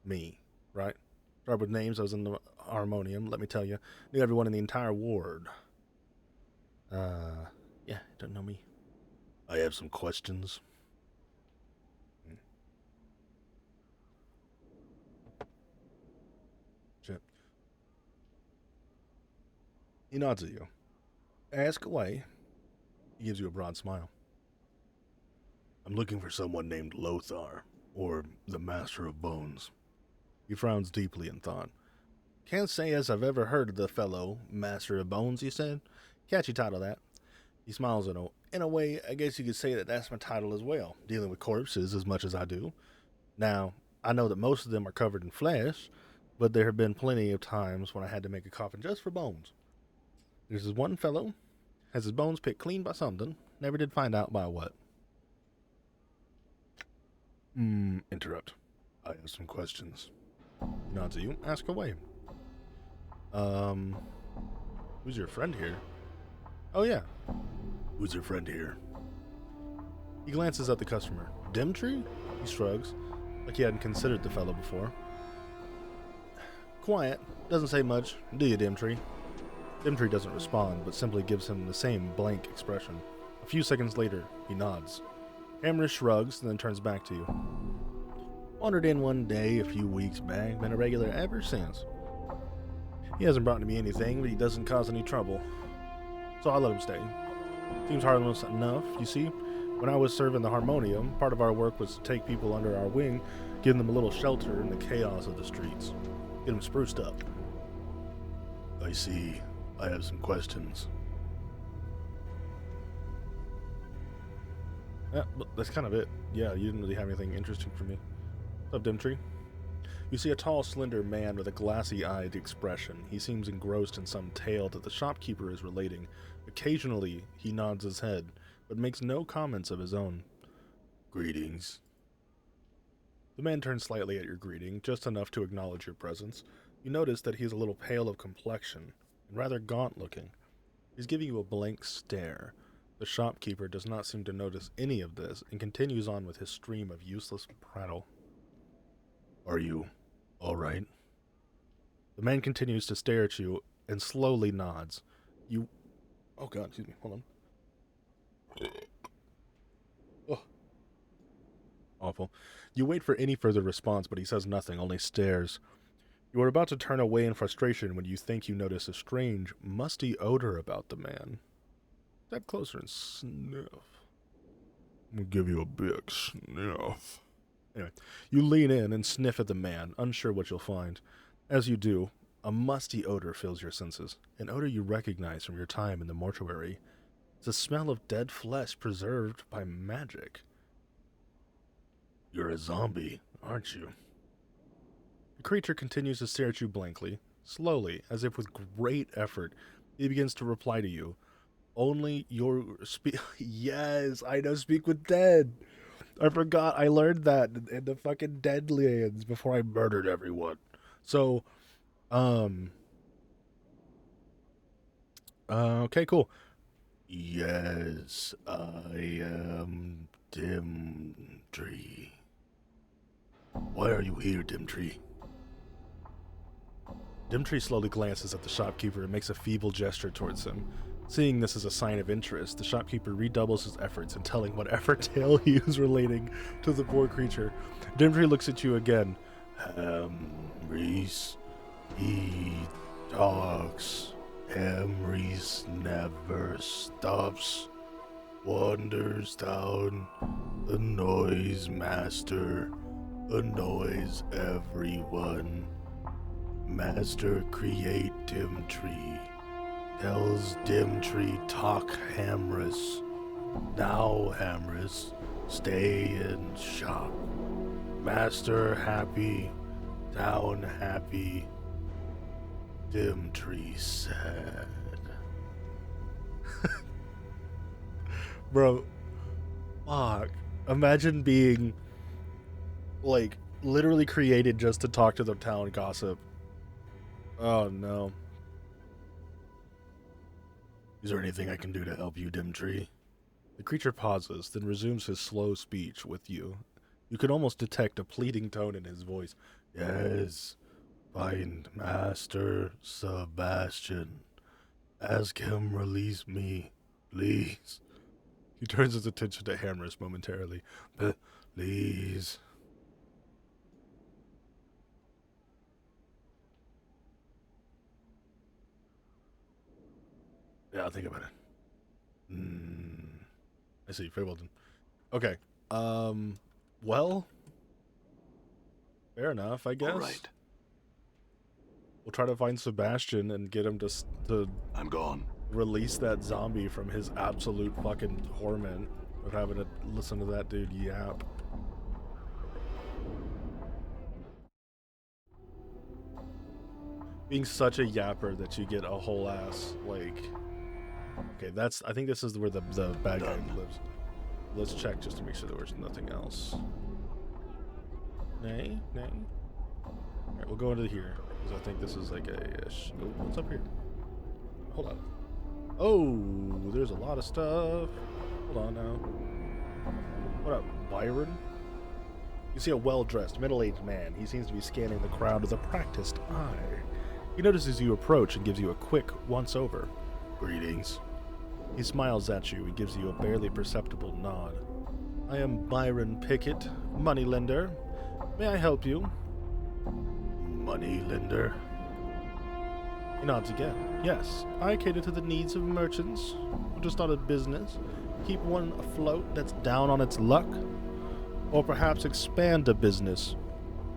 me, right? Start with names. I was in the Harmonium. Let me tell you, knew everyone in the entire ward. Yeah, don't know me. I have some questions. Shit. He nods at you. Ask away. He gives you a broad smile. I'm looking for someone named Lothar, or the Master of Bones. He frowns deeply in thought. Can't say as I've ever heard of the fellow, Master of Bones, he said. Catchy title, that. He smiles in a way, I guess you could say that that's my title as well, dealing with corpses as much as I do. Now, I know that most of them are covered in flesh, but there have been plenty of times when I had to make a coffin just for bones. There's this one fellow, has his bones picked clean by something, never did find out by what. Interrupt. I have some questions. He nods at you. Ask away. Who's your friend here? Oh, yeah. Who's your friend here? He glances at the customer. Dimtree? He shrugs, like he hadn't considered the fellow before. Quiet. Doesn't say much. Do you, Dimtree? Dimtree doesn't respond, but simply gives him the same blank expression. A few seconds later, he nods. Hammer shrugs, and then turns back to you. Wandered in one day a few weeks back, been a regular ever since. He hasn't brought me anything, but he doesn't cause any trouble. So I let him stay. Seems harmless enough, you see. When I was serving the Harmonium, part of our work was to take people under our wing, give them a little shelter in the chaos of the streets. Get them spruced up. I see. I have some questions. Yeah, but that's kind of it. Yeah, you didn't really have anything interesting for me. What's up, Dimtree? You see a tall, slender man with a glassy-eyed expression. He seems engrossed in some tale that the shopkeeper is relating. Occasionally, he nods his head, but makes no comments of his own. Greetings. The man turns slightly at your greeting, just enough to acknowledge your presence. You notice that he is a little pale of complexion, and rather gaunt-looking. He's giving you a blank stare. The shopkeeper does not seem to notice any of this, and continues on with his stream of useless prattle. Are you all right? The man continues to stare at you, and slowly nods. Oh god, excuse me, hold on. Awful. You wait for any further response, but he says nothing, only stares. You are about to turn away in frustration when you think you notice a strange, musty odor about the man. Step closer and sniff. I'm gonna give you a big sniff. Anyway, you lean in and sniff at the man, unsure what you'll find. As you do, a musty odor fills your senses, an odor you recognize from your time in the mortuary. It's the smell of dead flesh preserved by magic. You're a zombie, aren't you? The creature continues to stare at you blankly. Slowly, as if with great effort, he begins to reply to you. Only your Yes, I know Speak with Dead. I forgot I learned that in the fucking Deadlands before I murdered everyone. So, okay, cool. Yes, I am Dimtree. Why are you here, Dimtree? Dimtree slowly glances at the shopkeeper and makes a feeble gesture towards him. Seeing this as a sign of interest, the shopkeeper redoubles his efforts in telling whatever tale he is relating to the poor creature. Dimtree looks at you again. Reese, he talks. Reese never stops. Wanders down. The noise master annoys everyone. Master create Dimtree. Tells Dimtree talk Hamris. Now Hamris, stay in shop. Master happy, town happy. Dimtree sad. Bro, fuck. Imagine being, like, literally created just to talk to the town gossip. Oh, no. Is there anything I can do to help you, Dimtree? The creature pauses, then resumes his slow speech with you. You can almost detect a pleading tone in his voice. Yes. Find Master Sebastian. Ask him release me, please. He turns his attention to Hamris momentarily. Please. Yeah, I'll think about it. I see. Very well done. Okay. Well, fair enough, I guess. All right. We'll try to find Sebastian and get him to I'm gone. release that zombie from his absolute fucking torment of having to listen to that dude yap. Being such a yapper that you get a whole ass, like... Okay, I think this is where the bad guy lives. Let's check just to make sure there's nothing else. Nay. Alright, we'll go into here, because I think this is like oh, what's up here? Hold on. Oh, there's a lot of stuff. Hold on now. What up, Byron? You see a well-dressed, middle-aged man. He seems to be scanning the crowd with a practiced eye. He notices you approach and gives you a quick once-over. Greetings. He smiles at you and gives you a barely perceptible nod. I am Byron Pickett, moneylender. May I help you? Moneylender? He nods again. Yes, I cater to the needs of merchants who just start a business, keep one afloat that's down on its luck, or perhaps expand a business.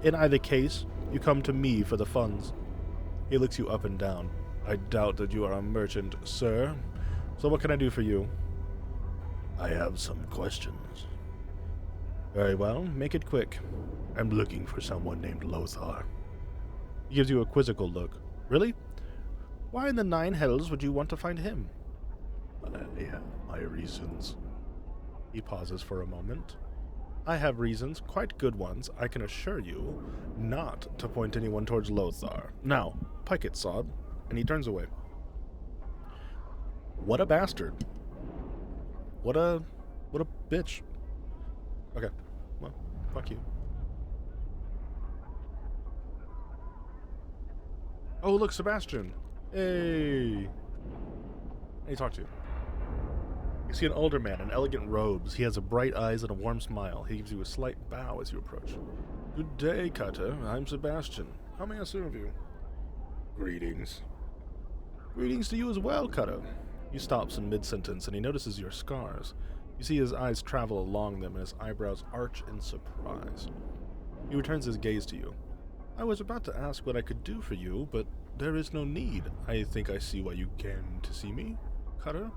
In either case, you come to me for the funds. He looks you up and down. I doubt that you are a merchant, sir. So what can I do for you? I have some questions. Very well, make it quick. I'm looking for someone named Lothar. He gives you a quizzical look. Really? Why in the nine hells would you want to find him? I have my reasons. He pauses for a moment. I have reasons, quite good ones, I can assure you, not to point anyone towards Lothar. Now, pike it, sod. And he turns away. What a bastard. What a bitch. Okay, well, fuck you. Oh, look, Sebastian. Hey. Hey, talk to you. You see an older man in elegant robes. He has bright eyes and a warm smile. He gives you a slight bow as you approach. Good day, Cutter. I'm Sebastian. How may I serve you? Greetings. Greetings to you as well, Cutter. He stops in mid-sentence and he notices your scars. You see his eyes travel along them and his eyebrows arch in surprise. He returns his gaze to you. I was about to ask what I could do for you, but there is no need. I think I see why you came to see me, Cutter.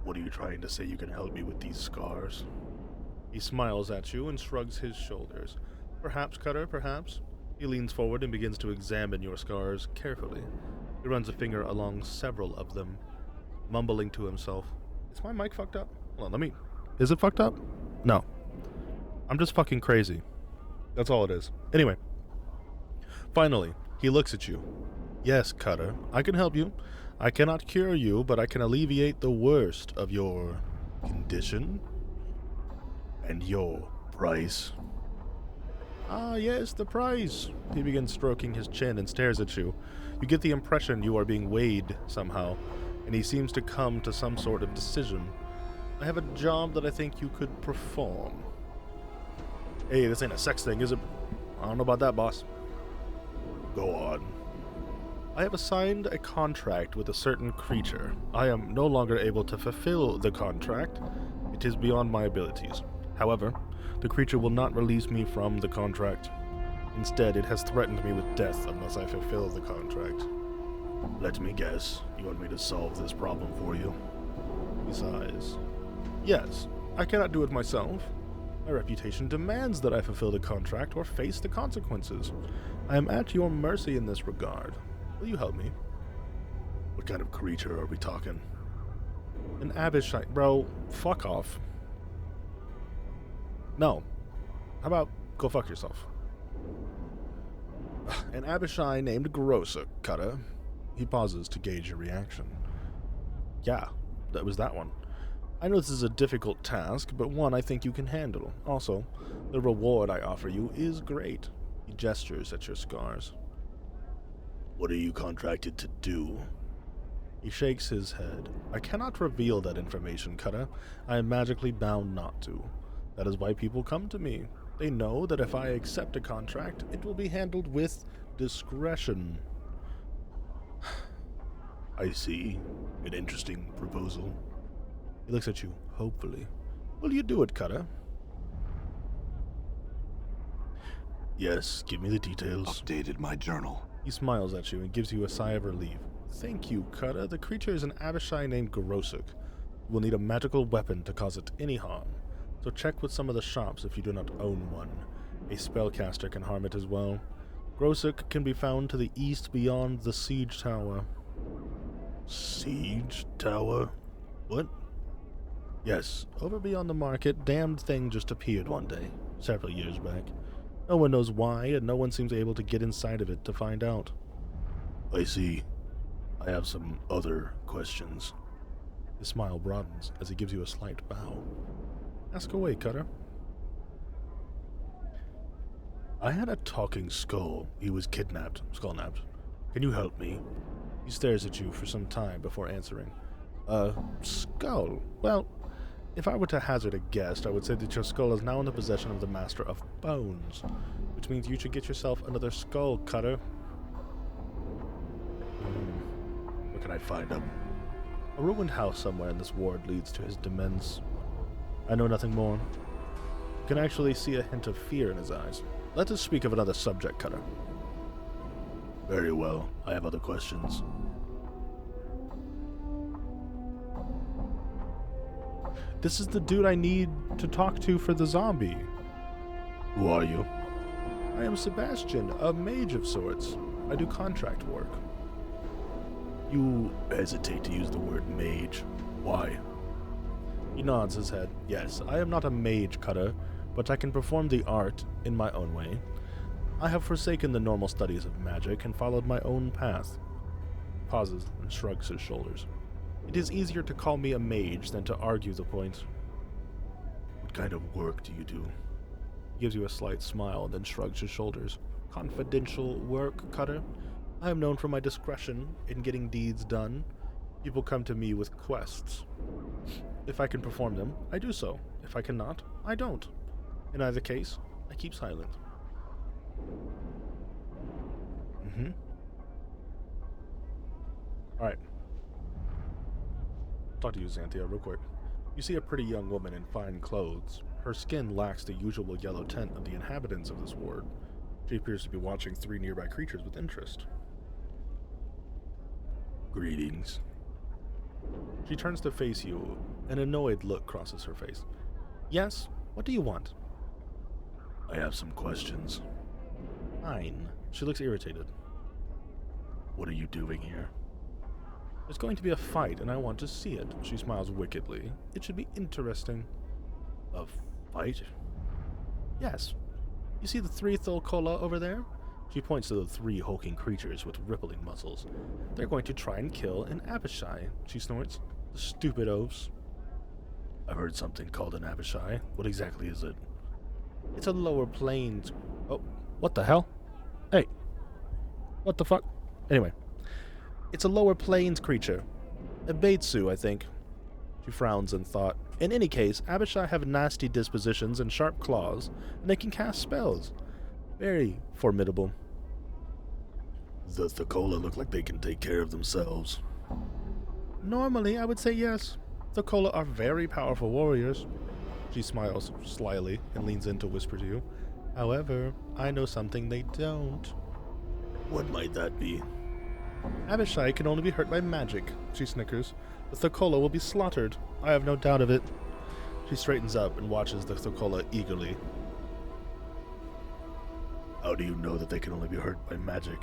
What are you trying to say? You can help me with these scars? He smiles at you and shrugs his shoulders. Perhaps, Cutter, perhaps. He leans forward and begins to examine your scars carefully. He runs a finger along several of them, mumbling to himself. Is my mic fucked up? Hold on, Is it fucked up? No. I'm just fucking crazy. That's all it is. Anyway. Finally, he looks at you. Yes, Cutter, I can help you. I cannot cure you, but I can alleviate the worst of your condition. And your price? Ah, yes, the price. He begins stroking his chin and stares at you. You get the impression you are being weighed somehow, and he seems to come to some sort of decision. I have a job that I think you could perform. Hey, this ain't a sex thing, is it? I don't know about that, boss. Go on. I have assigned a contract with a certain creature. I am no longer able to fulfill the contract. It is beyond my abilities. However, the creature will not release me from the contract. Instead, it has threatened me with death unless I fulfill the contract. Let me guess. You want me to solve this problem for you? He sighs. Yes, I cannot do it myself. My reputation demands that I fulfill the contract or face the consequences. I am at your mercy in this regard. Will you help me? What kind of creature are we talking? An Abishai. Bro, fuck off. No. How about go fuck yourself? An Abishai named Grossa, Cutter. He pauses to gauge your reaction. Yeah, that was that one. I know this is a difficult task, but one I think you can handle. Also, the reward I offer you is great. He gestures at your scars. What are you contracted to do? He shakes his head. I cannot reveal that information, Cutter. I am magically bound not to. That is why people come to me. They know that if I accept a contract, it will be handled with discretion. I see. An interesting proposal. He looks at you, hopefully. Will you do it, Cutter? Yes, give me the details. Updated my journal. He smiles at you and gives you a sigh of relief. Thank you, Cutter. The creature is an Abishai named Gorosuk. You will need a magical weapon to cause it any harm. So check with some of the shops if you do not own one. A spellcaster can harm it as well. Grosuk can be found to the east beyond the siege tower. Siege tower? What? Yes, over beyond the market, damned thing just appeared one day, several years back. No one knows why, and no one seems able to get inside of it to find out. I see. I have some other questions. His smile broadens as he gives you a slight bow. Ask away, Cutter. I had a talking skull. He was kidnapped. Skull-napped. Can you help me? He stares at you for some time before answering. Skull? Well, if I were to hazard a guess, I would say that your skull is now in the possession of the Master of Bones, which means you should get yourself another skull, Cutter. Where can I find him? A ruined house somewhere in this ward leads to his demesne. I know nothing more. You can actually see a hint of fear in his eyes. Let us speak of another subject, Cutter. Very well. I have other questions. This is the dude I need to talk to for the zombie. Who are you? I am Sebastian, a mage of sorts. I do contract work. You hesitate to use the word mage. Why? He nods his head. Yes, I am not a mage, Cutter, but I can perform the art in my own way. I have forsaken the normal studies of magic and followed my own path. Pauses and shrugs his shoulders. It is easier to call me a mage than to argue the point. What kind of work do you do? He gives you a slight smile and then shrugs his shoulders. Confidential work, Cutter. I am known for my discretion in getting deeds done. People come to me with quests. If I can perform them, I do so. If I cannot, I don't. In either case, I keep silent. Alright. Talk to you, Xanthia, real quick. You see a pretty young woman in fine clothes. Her skin lacks the usual yellow tint of the inhabitants of this ward. She appears to be watching 3 nearby creatures with interest. Greetings. She turns to face you. An annoyed look crosses her face. Yes? What do you want? I have some questions. Fine. She looks irritated. What are you doing here? There's going to be a fight, and I want to see it. She smiles wickedly. It should be interesting. A fight? Yes. You see the 3 Thulkola over there? She points to the 3 hulking creatures with rippling muscles. They're going to try and kill an Abishai, she snorts. The stupid oafs. I've heard something called an Abishai. What exactly is it? It's a lower planes. Oh, what the hell? Hey. What the fuck? Anyway. It's a lower planes creature. A Baitsu, I think. She frowns in thought. In any case, Abishai have nasty dispositions and sharp claws, and they can cast spells. Very formidable. The Thulkola look like they can take care of themselves. Normally, I would say yes. Thulkola are very powerful warriors. She smiles slyly and leans in to whisper to you. However, I know something they don't. What might that be? Abishai can only be hurt by magic, she snickers. The Thulkola will be slaughtered. I have no doubt of it. She straightens up and watches the Thulkola eagerly. How do you know that they can only be hurt by magic?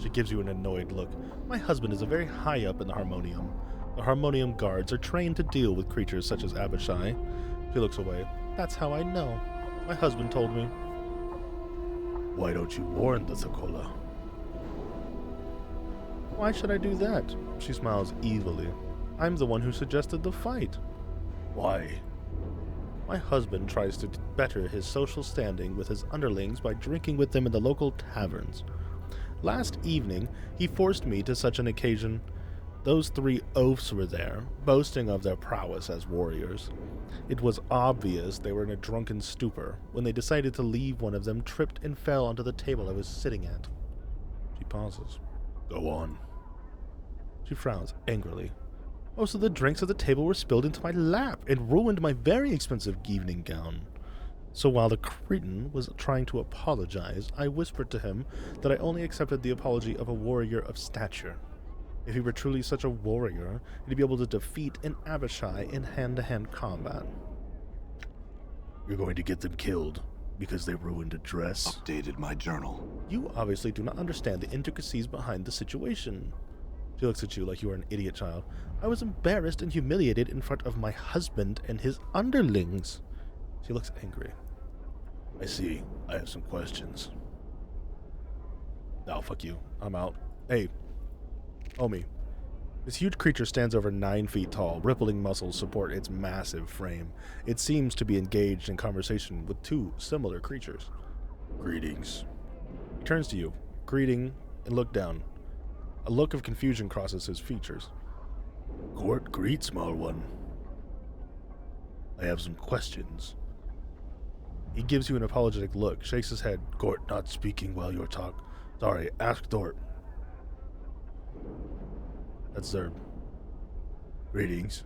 She gives you an annoyed look. My husband is very high up in the Harmonium. The Harmonium guards are trained to deal with creatures such as Abishai. She looks away. That's how I know. My husband told me. Why don't you warn the Thulkola? Why should I do that? She smiles evilly. I'm the one who suggested the fight. Why? My husband tries to better his social standing with his underlings by drinking with them in the local taverns. Last evening, he forced me to such an occasion. Those 3 oafs were there, boasting of their prowess as warriors. It was obvious they were in a drunken stupor. When they decided to leave, one of them tripped and fell onto the table I was sitting at. She pauses. Go on. She frowns angrily. Most of the drinks at the table were spilled into my lap and ruined my very expensive evening gown. So while the cretin was trying to apologize, I whispered to him that I only accepted the apology of a warrior of stature. If he were truly such a warrior, he'd be able to defeat an Abishai in hand-to-hand combat. You're going to get them killed because they ruined a dress? Updated my journal. You obviously do not understand the intricacies behind the situation. She looks at you like you are an idiot child. I was embarrassed and humiliated in front of my husband and his underlings. She looks angry. I see. I have some questions. Oh, fuck you. I'm out. Hey, homie. This huge creature stands over 9 feet tall. Rippling muscles support its massive frame. It seems to be engaged in conversation with 2 similar creatures. Greetings. He turns to you, greeting, and look down. A look of confusion crosses his features. Court, greet, small one. I have some questions. He gives you an apologetic look, shakes his head. Court, not speaking while you're talk. Sorry, ask Thorpe. That's Zerb. Greetings.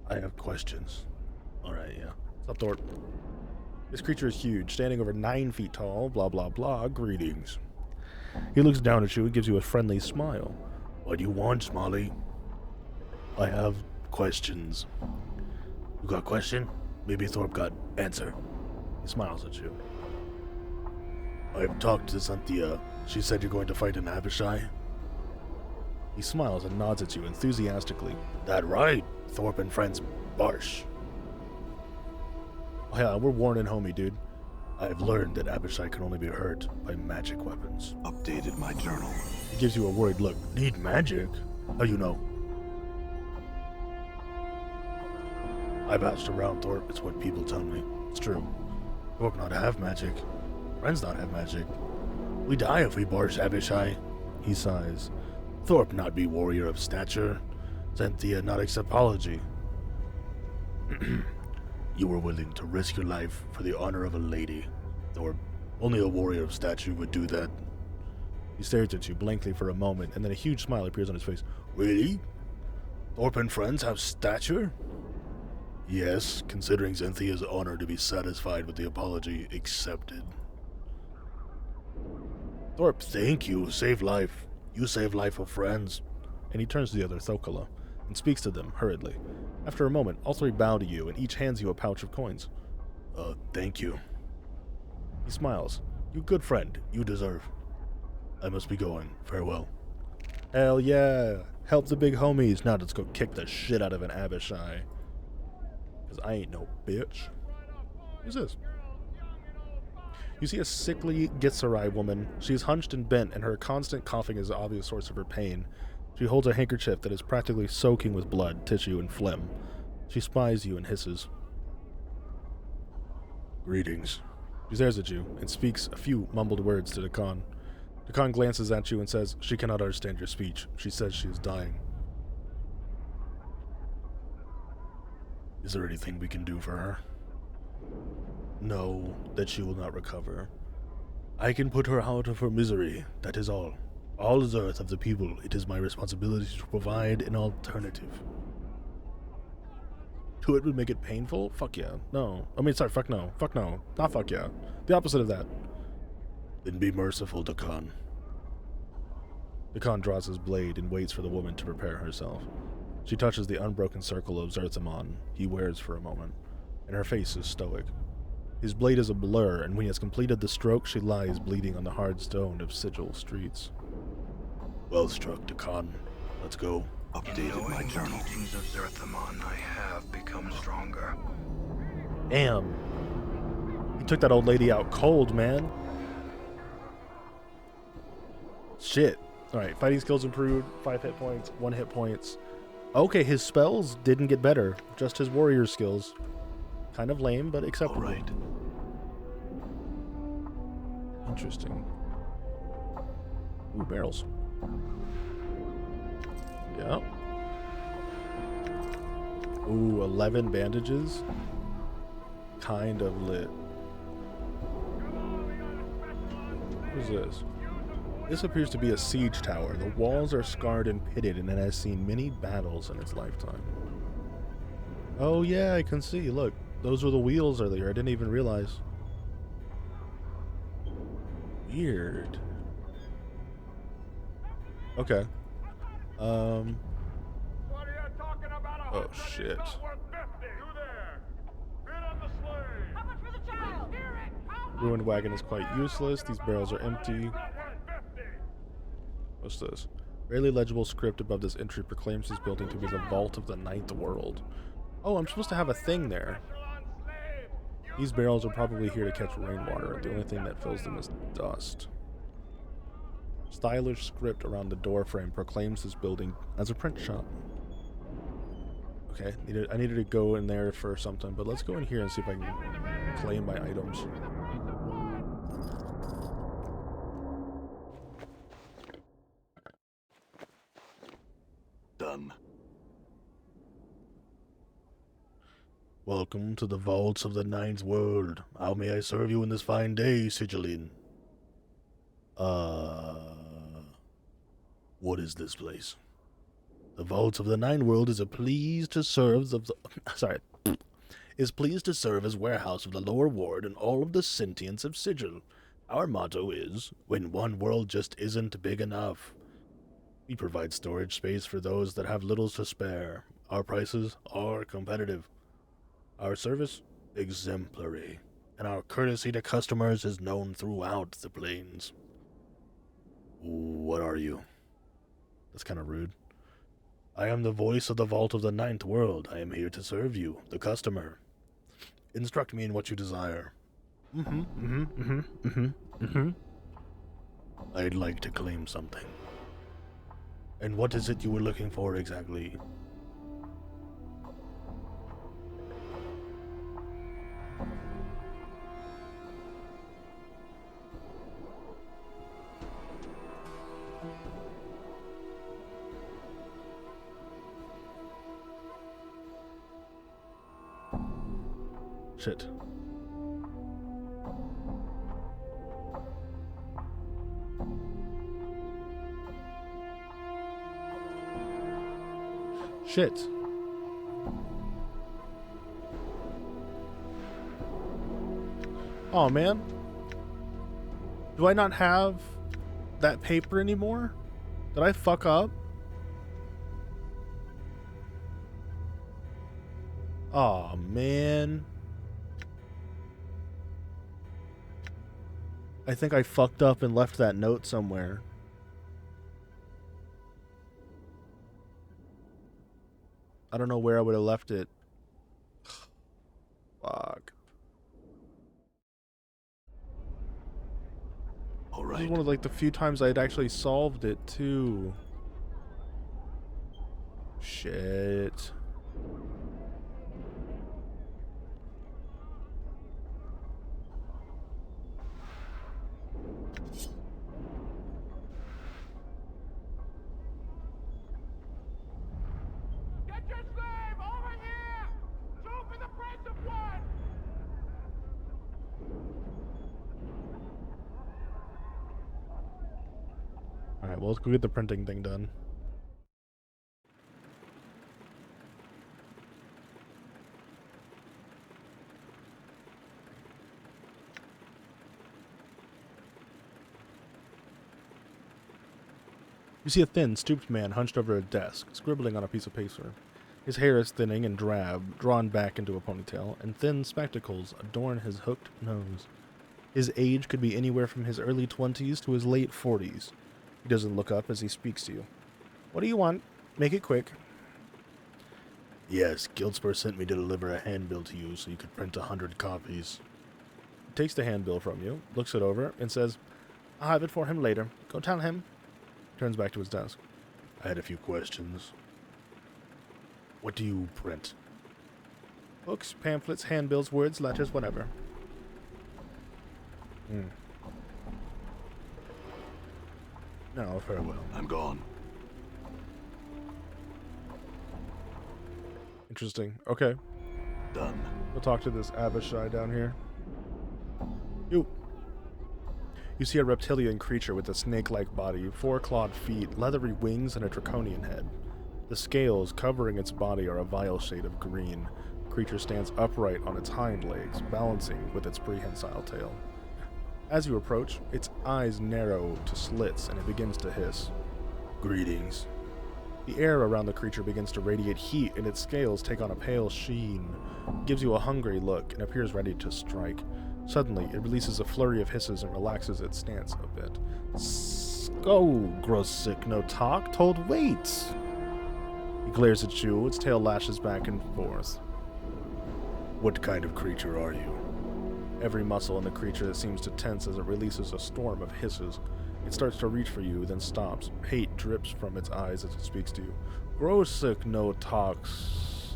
I have questions. Alright, yeah. What's up, Thorpe? This creature is huge, standing over 9 feet tall, blah blah blah, greetings. He looks down at you and gives you a friendly smile. What do you want, Smalley? I have questions. You got question? Maybe Thorpe got answer. He smiles at you. I've talked to Xanthia. She said you're going to fight an Abishai. He smiles and nods at you enthusiastically. That right, Thorpe and friends Barsh. Oh yeah, we're warning homie, dude. I've learned that Abishai can only be hurt by magic weapons. Updated my journal. He gives you a worried look. Need magic? How you know? I've asked around, Thorpe. It's what people tell me. It's true. Thorpe not have magic. Friends not have magic. We die if we barge Abishai. He sighs. Thorpe not be warrior of stature. Cynthia not accept apology. You were willing to risk your life for the honor of a lady. Thorpe, only a warrior of stature would do that. He stares at you blankly for a moment, and then a huge smile appears on his face. Really? Thorpe and friends have stature? Yes, considering Cynthia's honor to be satisfied with the apology accepted. Thorpe, thank you. Save life. You save life of friends. And he turns to the other Thokala and speaks to them hurriedly. After a moment, all three bow to you, and each hands you a pouch of coins. Thank you. He smiles. You good friend. You deserve. I must be going. Farewell. Hell yeah. Help the big homies. Now let's go kick the shit out of an Abishai. Because I ain't no bitch. Who's this? You see a sickly Gitsarai woman. She is hunched and bent, and her constant coughing is the obvious source of her pain. She holds a handkerchief that is practically soaking with blood, tissue, and phlegm. She spies you and hisses. Greetings. She stares at you and speaks a few mumbled words to Dakan. Dakan glances at you and says she cannot understand your speech. She says she is dying. Is there anything we can do for her? Know that she will not recover. I can put her out of her misery, that is all. All is earth of the people, it is my responsibility to provide an alternative. To it would make it painful? Fuck yeah. No. I mean, sorry, fuck no. Fuck no. Not fuck yeah. The opposite of that. Then be merciful, Dakan. Dakan draws his blade and waits for the woman to prepare herself. She touches the unbroken circle of Zerthamon he wears for a moment, and her face is stoic. His blade is a blur, and when he has completed the stroke, she lies bleeding on the hard stone of Sigil streets. Well struck, Dakan. Let's go. Updated my journal. Teachings of Zerthamon, I have become stronger. Damn. He took that old lady out cold, man. Shit. Alright, fighting skills improved, 5 hit points, 1 hit points. Okay, his spells didn't get better, just his warrior skills. Kind of lame, but acceptable. All right. Interesting. Ooh, barrels. Yeah. Ooh, 11 bandages. Kind of lit. What is this? This appears to be a siege tower. The walls are scarred and pitted, and it has seen many battles in its lifetime. Oh yeah, I can see. Look, those were the wheels earlier. I didn't even realize. Weird. Okay. Oh shit. Ruined wagon is quite useless. These barrels are empty. What's this? Barely legible script above this entry proclaims this building to be the vault of the ninth world. Oh, I'm supposed to have a thing there. These barrels are probably here to catch rainwater. The only thing that fills them is dust. Stylish script around the door frame proclaims this building as a print shop. Okay, I needed to go in there for something, but let's go in here and see if I can claim my items. Done. Welcome to the vaults of the ninth world. How may I serve you in this fine day, Sigilin? What is this place? The vaults of the ninth world is pleased to serve as warehouse of the lower ward and all of the sentience of Sigil. Our motto is, when one world just isn't big enough. We provide storage space for those that have little to spare. Our prices are competitive. Our service, exemplary. And our courtesy to customers is known throughout the plains. What are you? That's kind of rude. I am the voice of the vault of the ninth world. I am here to serve you, the customer. Instruct me in what you desire. I'd like to claim something. And what is it you were looking for exactly? Shit. Shit. Oh man. Do I not have that paper anymore? Did I fuck up? Oh man. I think I fucked up and left that note somewhere. I don't know where I would have left it. Fuck. All This right. is one of like the few times I'd actually solved it too. Shit. Get your slave over here! Two for the price of one! Alright, well, let's go get the printing thing done. You see a thin, stooped man hunched over a desk, scribbling on a piece of paper. His hair is thinning and drab, drawn back into a ponytail, and thin spectacles adorn his hooked nose. His age could be anywhere from his early 20s to his late 40s. He doesn't look up as he speaks to you. What do you want? Make it quick. Yes, Guildspur sent me to deliver a handbill to you so you could print 100 copies. He takes the handbill from you, looks it over, and says, I'll have it for him later. Go tell him. Turns back to his desk. I had a few questions. What do you print? Books, pamphlets, handbills, words, letters, whatever. No, very well. I'm gone. Interesting. Okay. Done. We'll talk to this Avishai down here. You see a reptilian creature with a snake-like body, 4 clawed feet, leathery wings, and a draconian head. The scales covering its body are a vile shade of green. The creature stands upright on its hind legs, balancing with its prehensile tail. As you approach, its eyes narrow to slits and it begins to hiss. Greetings. The air around the creature begins to radiate heat and its scales take on a pale sheen. It gives you a hungry look and appears ready to strike. Suddenly, it releases a flurry of hisses and relaxes its stance a bit. Go, gross sick, no talk, told wait. He glares at you, its tail lashes back and forth. What kind of creature are you? Every muscle in the creature seems to tense as it releases a storm of hisses. It starts to reach for you, then stops. Hate drips from its eyes as it speaks to you. Grosick no talks.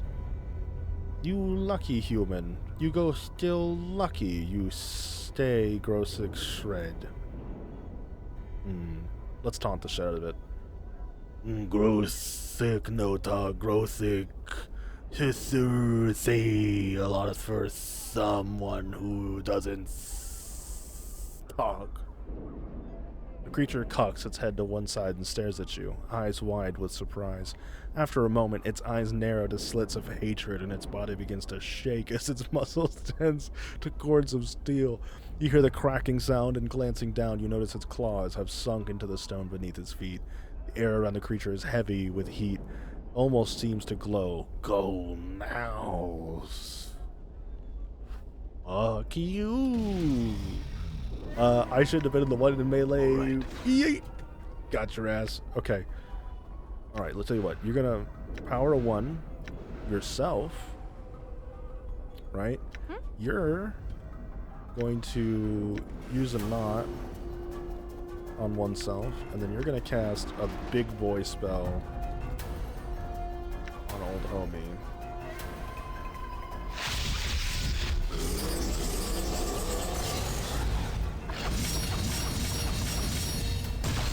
You lucky human. You go still lucky. You stay Grosick shred. Let's taunt the shit out of it. Grosick no talk, Grosick. Say a lot for someone who doesn't talk. The creature cocks its head to one side and stares at you, eyes wide with surprise. After a moment, its eyes narrow to slits of hatred and its body begins to shake as its muscles tense to cords of steel. You hear the cracking sound and glancing down, you notice its claws have sunk into the stone beneath its feet. The air around the creature is heavy with heat, almost seems to glow. Go now. Fuck you. I should have been in the one in melee. Right. Yeet. Got your ass. Okay. Alright, let's tell you what. You're gonna power a 1 yourself. Right? You're going to use a knot on oneself, and then you're gonna cast a big boy spell on old homie.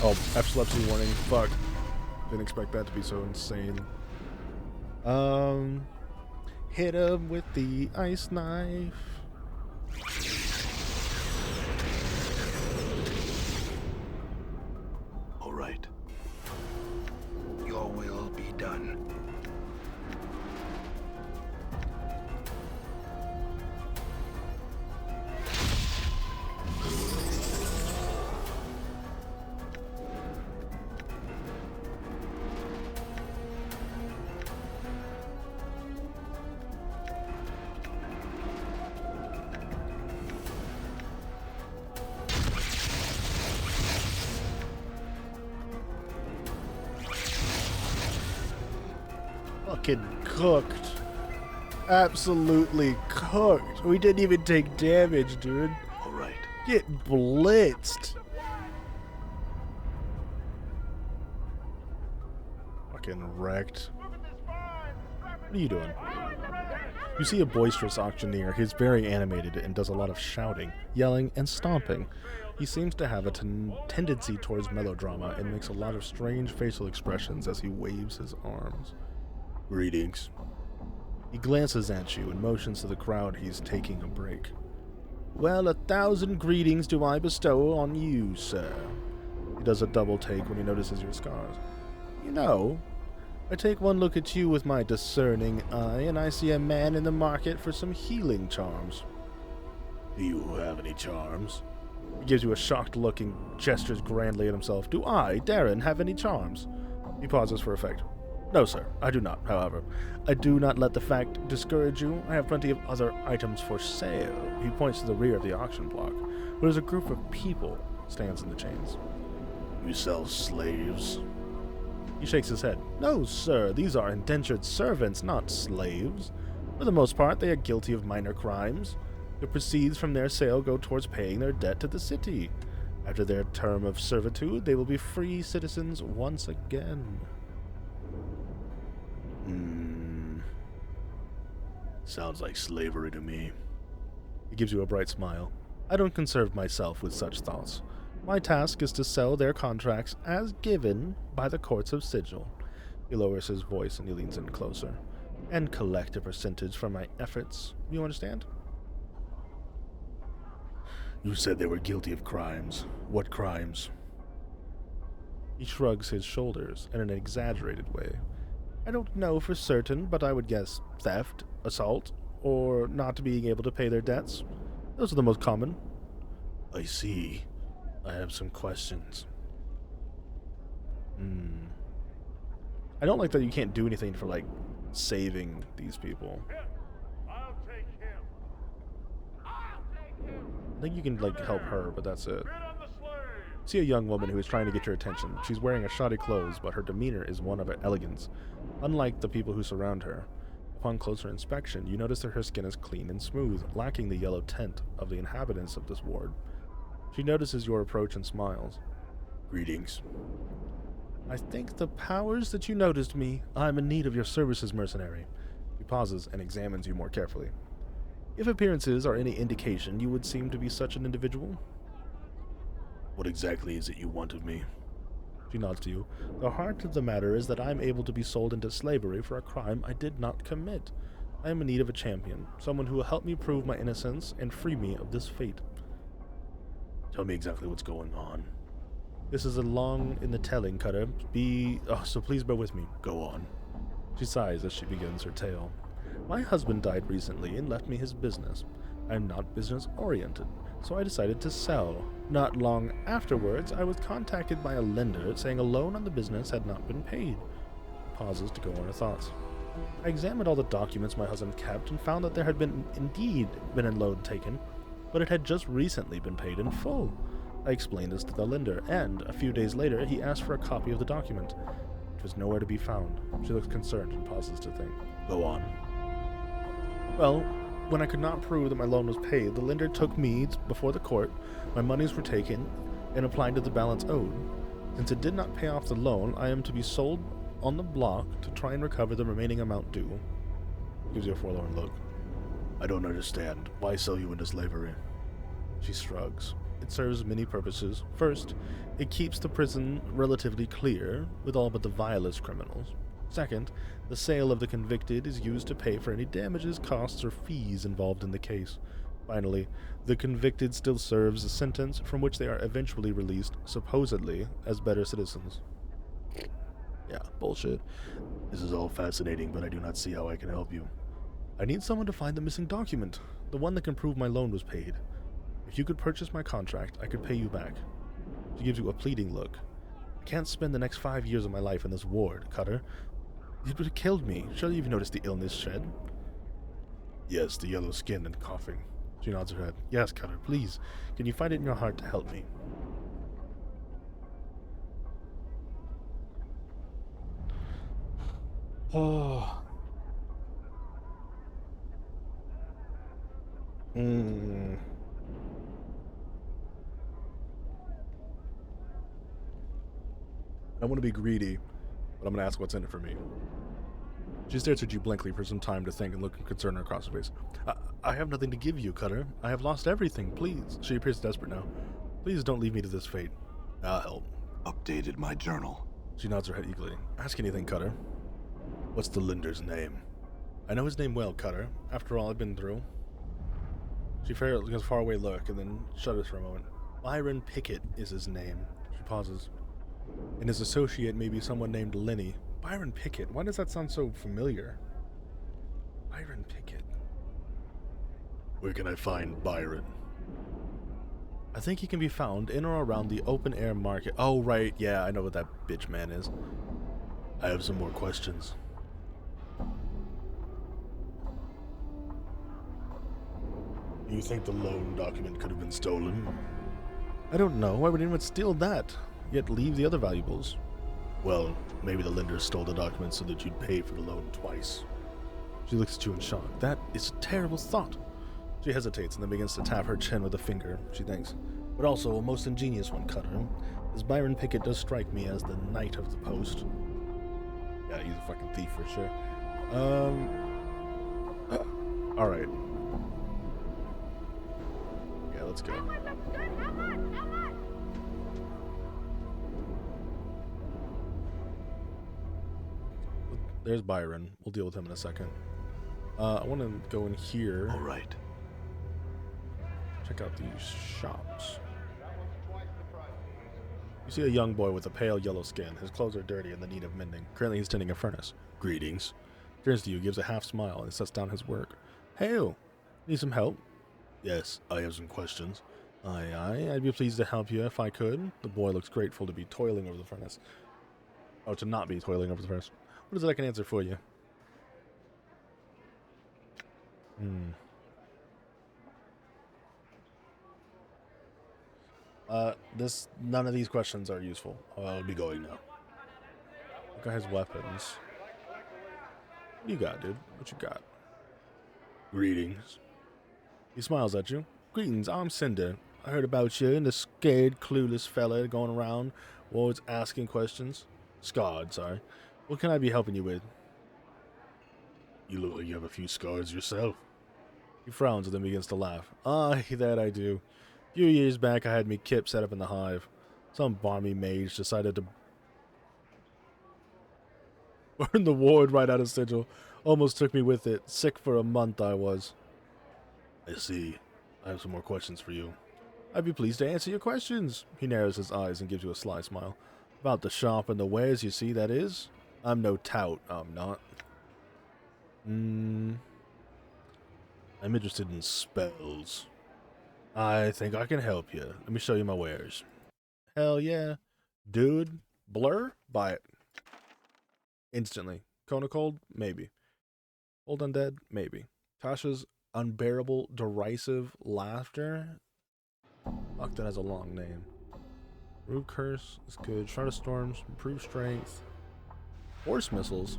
Oh, epilepsy warning. Fuck. Didn't expect that to be so insane. Hit him with the ice knife. All right. Your will be done. Fucking cooked. Absolutely cooked. We didn't even take damage, dude. All right. Get blitzed. Fucking wrecked. What are you doing? You see a boisterous auctioneer. He's very animated and does a lot of shouting, yelling, and stomping. He seems to have a tendency towards melodrama and makes a lot of strange facial expressions as he waves his arms. Greetings. He glances at you and motions to the crowd he's taking a break. Well, 1,000 greetings do I bestow on you, sir. He does a double take when he notices your scars. You know, I take one look at you with my discerning eye, and I see a man in the market for some healing charms. Do you have any charms? He gives you a shocked look and gestures grandly at himself. Do I, Darren, have any charms? He pauses for effect. No, sir, I do not, however. I do not let the fact discourage you. I have plenty of other items for sale. He points to the rear of the auction block, where there's a group of people stands in the chains. You sell slaves? He shakes his head. No, sir, these are indentured servants, not slaves. For the most part, they are guilty of minor crimes. The proceeds from their sale go towards paying their debt to the city. After their term of servitude, they will be free citizens once again. Sounds like slavery to me. He gives you a bright smile. I don't concern myself with such thoughts. My task is to sell their contracts as given by the courts of Sigil. He lowers his voice and he leans in closer. And collect a percentage from my efforts. You understand? You said they were guilty of crimes. What crimes? He shrugs his shoulders in an exaggerated way. I don't know for certain, but I would guess theft, assault, or not being able to pay their debts. Those are the most common. I see. I have some questions. I don't like that you can't do anything for, like, saving these people. I'll take him. I'll take him. I think you can, like, help her, but that's it. Rid on the slave. See a young woman who is trying to get your attention. She's wearing a shoddy clothes, but her demeanor is one of elegance, unlike the people who surround her. Upon closer inspection, you notice that her skin is clean and smooth, lacking the yellow tint of the inhabitants of this ward. She notices your approach and smiles. Greetings. I think the powers that you noticed me. I'm in need of your services, mercenary. He pauses and examines you more carefully. If appearances are any indication, you would seem to be such an individual. What exactly is it you want of me? She nods to you. The heart of the matter is that I am able to be sold into slavery for a crime I did not commit. I am in need of a champion, someone who will help me prove my innocence and free me of this fate. Tell me exactly what's going on. This is a long in the telling, Cutter. So please bear with me. Go on. She sighs as she begins her tale. My husband died recently and left me his business. I am not business-oriented, so I decided to sell. Not long afterwards, I was contacted by a lender saying a loan on the business had not been paid. Pauses to go on her thoughts. I examined all the documents my husband kept and found that there had indeed been a loan taken, but it had just recently been paid in full. I explained this to the lender, and a few days later, he asked for a copy of the document. It was nowhere to be found. She looks concerned and pauses to think. Go on. Well, when I could not prove that my loan was paid, the lender took me before the court, my monies were taken, and applied to the balance owed. Since it did not pay off the loan, I am to be sold on the block to try and recover the remaining amount due. Gives you a forlorn look. I don't understand. Why sell you into slavery? She shrugs. It serves many purposes. First, it keeps the prison relatively clear, with all but the vilest criminals. Second, the sale of the convicted is used to pay for any damages, costs, or fees involved in the case. Finally, the convicted still serves a sentence from which they are eventually released, supposedly, as better citizens. Yeah, bullshit. This is all fascinating, but I do not see how I can help you. I need someone to find the missing document, the one that can prove my loan was paid. If you could purchase my contract, I could pay you back. She gives you a pleading look. I can't spend the next 5 years of my life in this ward, Cutter. It would have killed me. Surely you've noticed the illness shed? Yes, the yellow skin and coughing. She nods her head. Yes, Cutter, please. Can you find it in your heart to help me? Oh. I want to be greedy, but I'm going to ask what's in it for me. She stares at you blankly for some time to think and look concerned across her face. I have nothing to give you, Cutter. I have lost everything, please. She appears desperate now. Please don't leave me to this fate. I'll help. Updated my journal. She nods her head eagerly. Ask anything, Cutter. What's the lender's name? I know his name well, Cutter. After all I've been through. She gives a faraway look and then shudders for a moment. Byron Pickett is his name. She pauses. And his associate may be someone named Lenny. Byron Pickett? Why does that sound so familiar? Byron Pickett. Where can I find Byron? I think he can be found in or around the open air market. Oh, right. Yeah, I know what that bitch man is. I have some more questions. Do you think the loan document could have been stolen? I don't know. Why would anyone steal that, yet leave the other valuables? Well, maybe the lender stole the document so that you'd pay for the loan twice. She looks at you in shock. That is a terrible thought. She hesitates and then begins to tap her chin with a finger, she thinks. But also a most ingenious one, Cutter. As Byron Pickett does strike me as the knight of the post. Yeah, he's a fucking thief for sure. Alright. Yeah, let's go. There's Byron. We'll deal with him in a second. I want to go in here. All right. Check out these shops. You see a young boy with a pale yellow skin. His clothes are dirty and in need of mending. Currently, he's tending a furnace. Greetings. Turns to you, gives a half smile, and sets down his work. Hail! Need some help? Yes, I have some questions. Aye, aye. I'd be pleased to help you if I could. The boy looks grateful to be toiling over the furnace. Oh, to not be toiling over the furnace. What is it I can answer for you? None of these questions are useful. I'll be going now. Look at his weapons. What do you got, dude? What you got? Greetings. He smiles at you. Greetings, I'm Cinder. I heard about you and the scared, clueless fella going around, always asking questions. Scarred, sorry. What can I be helping you with? You look like you have a few scars yourself. He frowns and then begins to laugh. Aye, that I do. A few years back, I had me kip set up in the hive. Some barmy mage decided to burn the ward right out of Sigil. Almost took me with it. Sick for a month I was. I see. I have some more questions for you. I'd be pleased to answer your questions. He narrows his eyes and gives you a sly smile. About the shop and the wares, you see, that is. I'm no tout, I'm not. I'm interested in spells. I think I can help you. Let me show you my wares. Hell yeah. Dude, Blur? Buy it. Instantly. Cone of Cold? Maybe. Old Undead? Maybe. Tasha's Unbearable Derisive Laughter? Fuck, that has a long name. Root Curse is good. Shard of Storms, improved strength. Force Missiles.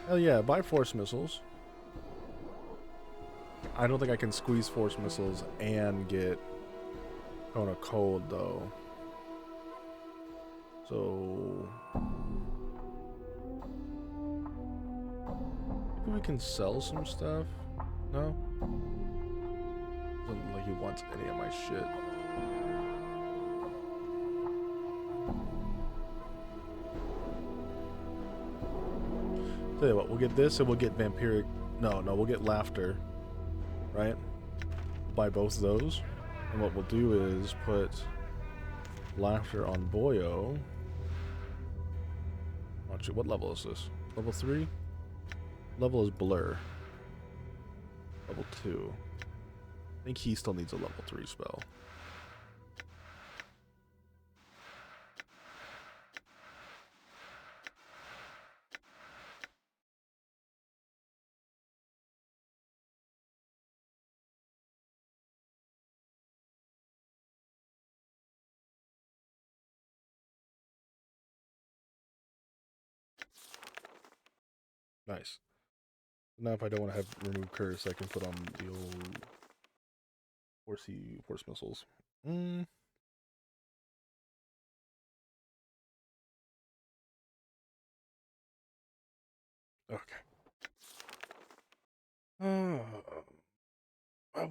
Hell yeah, buy Force Missiles. I don't think I can squeeze Force Missiles and get Cone of Cold, though. So maybe we can sell some stuff. No? Doesn't look like he wants any of my shit. Tell you what, we'll get this and we'll get vampiric. No, we'll get laughter. Right? We'll buy both of those. And what we'll do is put laughter on Boyo. Actually, what level is this? Level 3? Level is blur. Level 2. I think he still needs a level 3 spell. Nice. Now if I don't want to have remove curse, I can put on the old force missiles. Okay. I'm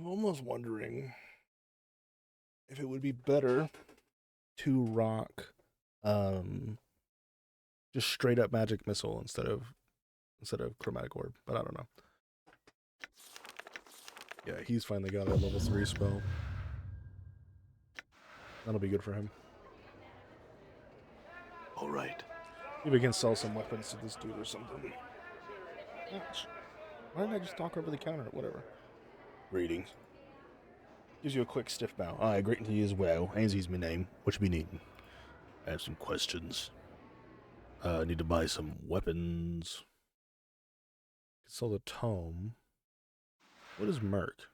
almost wondering if it would be better to rock just straight up magic missile instead of chromatic orb, but I don't know. Yeah, he's finally got a level 3 spell. That'll be good for him. All right. Maybe we can sell some weapons to this dude or something. Why didn't I just talk over the counter? Whatever. Greetings. Gives you a quick stiff bow. Aye, greeting to you as well. Ainsley's my name. What you be needing? I have some questions. I need to buy some weapons. Sell the tome. What is Merc?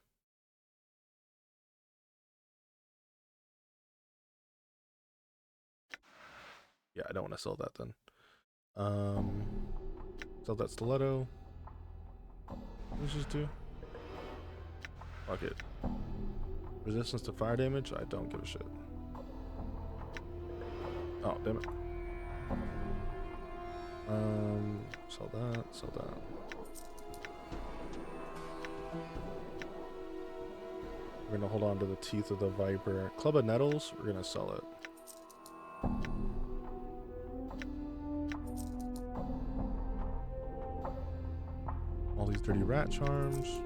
Yeah, I don't want to sell that then. Sell that stiletto. What does this do? Fuck it. Resistance to fire damage? I don't give a shit. Oh, damn it. Sell that, sell that. We're gonna hold on to the teeth of the viper. Club of Nettles, we're gonna sell it. All these dirty rat charms.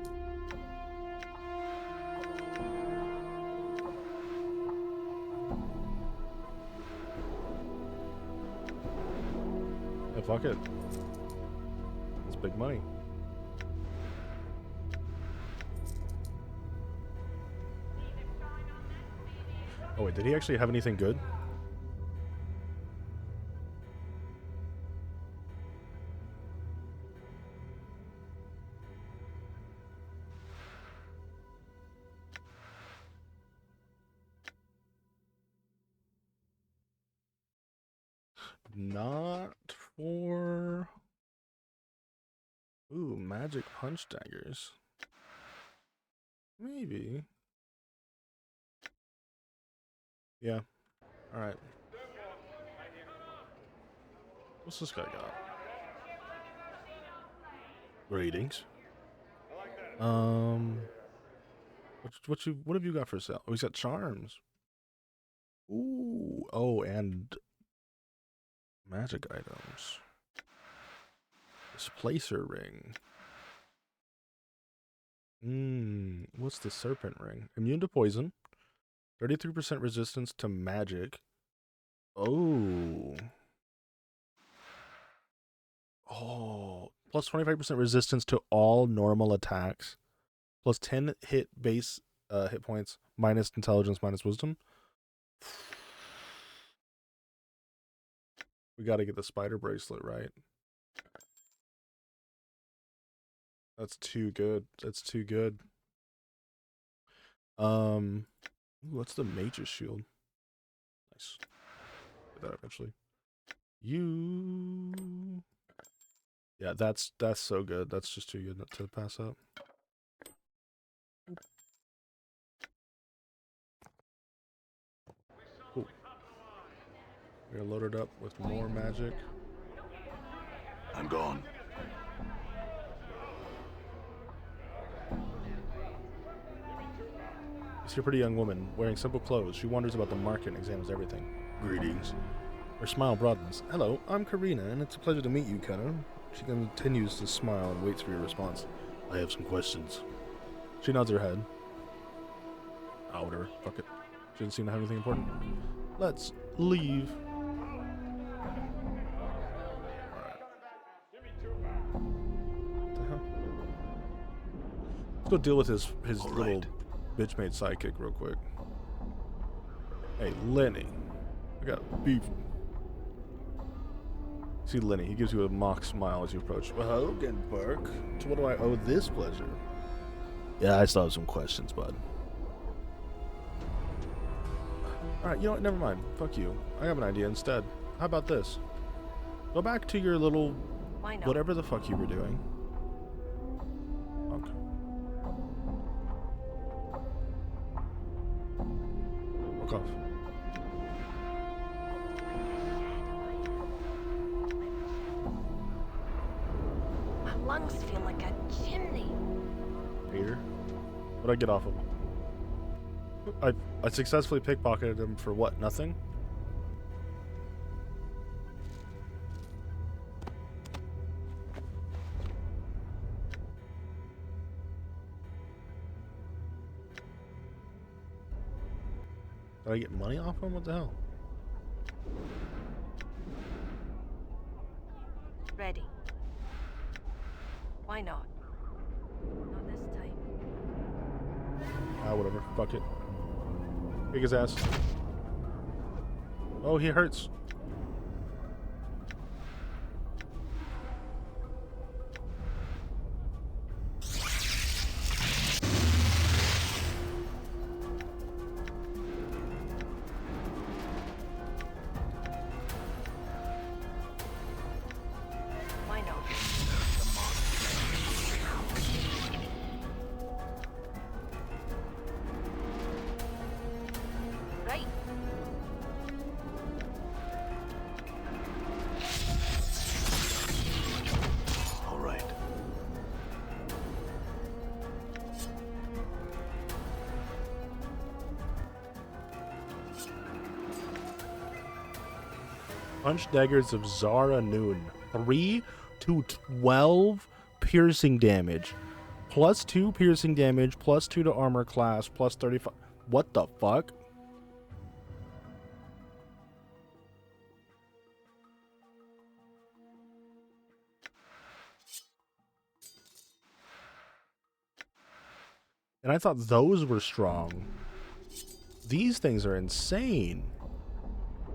Yeah, fuck it. It's big money. Oh wait, did he actually have anything good? Not for... Ooh, magic punch daggers. Maybe. Yeah. Alright. What's this guy got? Greetings. What have you got for sale? Oh, he's got charms. Ooh. Oh, and magic items. Displacer ring. What's the serpent ring? Immune to poison. 33% resistance to magic. Oh. Oh. Plus 25% resistance to all normal attacks. Plus 10 hit points. Minus intelligence, minus wisdom. We gotta get the spider bracelet, right? That's too good. That's too good. Ooh, what's the mage's shield? Nice. Get that eventually. Yeah, that's so good. That's just too good not to pass up. Cool. We're loaded up with more magic. I'm gone. You see a pretty young woman wearing simple clothes. She wanders about the market and examines everything. Greetings. Her smile broadens. Hello, I'm Karina, and it's a pleasure to meet you, Cutter. She continues to smile and waits for your response. I have some questions. She nods her head. Outer. Fuck it. She doesn't seem to have anything important. Let's leave. What the hell? Let's go deal with his All little right. bitch-made sidekick real quick. Hey, Lenny. I got beef. See Lenny, he gives you a mock smile as you approach. Well, Genberg, to what do I owe this pleasure? Yeah, I still have some questions, bud. Alright, you know what? Never mind. Fuck you. I have an idea instead. How about this? Go back to your little... Why not? whatever the fuck you were doing. Okay. Walk off. My lungs feel like a chimney. Peter? What'd I get off of him? I successfully pickpocketed him for what? Nothing? Did I get money off him? What the hell? Ready. Why not? Not this time. Ah, whatever. Fuck it. Kick his ass. Oh, he hurts. Why not? Right. All right. Punch daggers of Zara Noon. 3 to 12 piercing damage. Plus 2 piercing damage, plus 2 to armor class, plus 35. What the fuck? And I thought those were strong. These things are insane.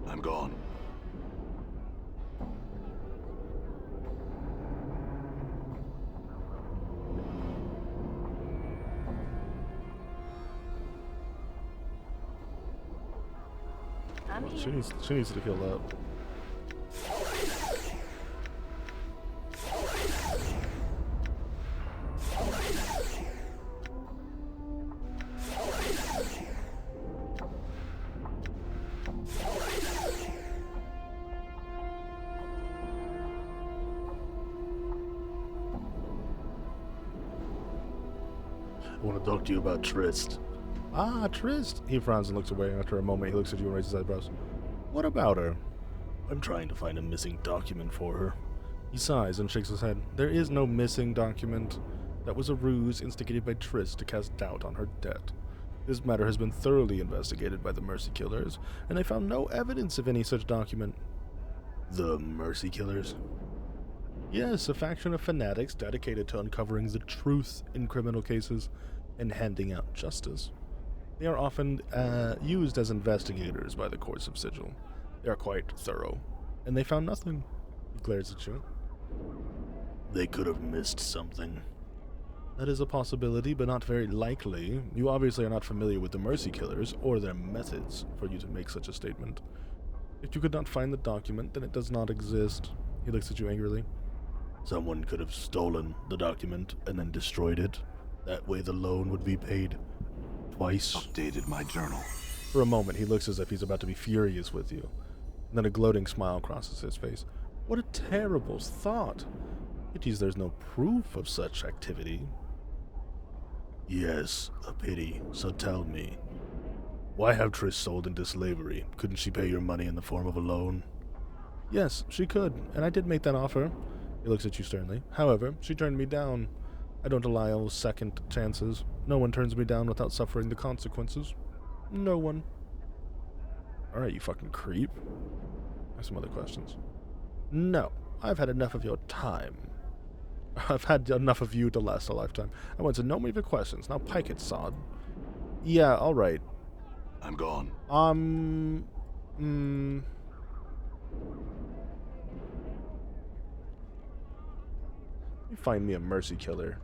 I'm gone. I'm She here. needs to heal up. I want to talk to you about Trist. Ah, Trist. He frowns and looks away. After a moment, he looks at you and raises his eyebrows. What about her? I'm trying to find a missing document for her. He sighs and shakes his head. There is no missing document. That was a ruse instigated by Trist to cast doubt on her debt. This matter has been thoroughly investigated by the Mercy Killers, and they found no evidence of any such document. The Mercy Killers? Yes, a faction of fanatics dedicated to uncovering the truth in criminal cases and handing out justice. They are often used as investigators by the courts of Sigil. They are quite thorough, and they found nothing. He glares at you. They could have missed something. That is a possibility, but not very likely. You obviously are not familiar with the Mercy Killers or their methods for you to make such a statement. If you could not find the document, then it does not exist. He looks at you angrily. Someone could have stolen the document and then destroyed it. That way the loan would be paid twice. Updated my journal. For a moment, he looks as if he's about to be furious with you. And then a gloating smile crosses his face. What a terrible thought. Pities there's no proof of such activity. Yes, a pity. So tell me, why have Trish sold into slavery? Couldn't she pay your money in the form of a loan? Yes, she could, and I did make that offer. He looks at you sternly. However, she turned me down. I don't allow second chances. No one turns me down without suffering the consequences. No one. Alright, you fucking creep. I have some other questions. No, I've had enough of your time. I've had enough of you to last a lifetime. I want to know more of your questions. Now pike it, sod. Yeah, alright. I'm gone. You find me a mercy killer.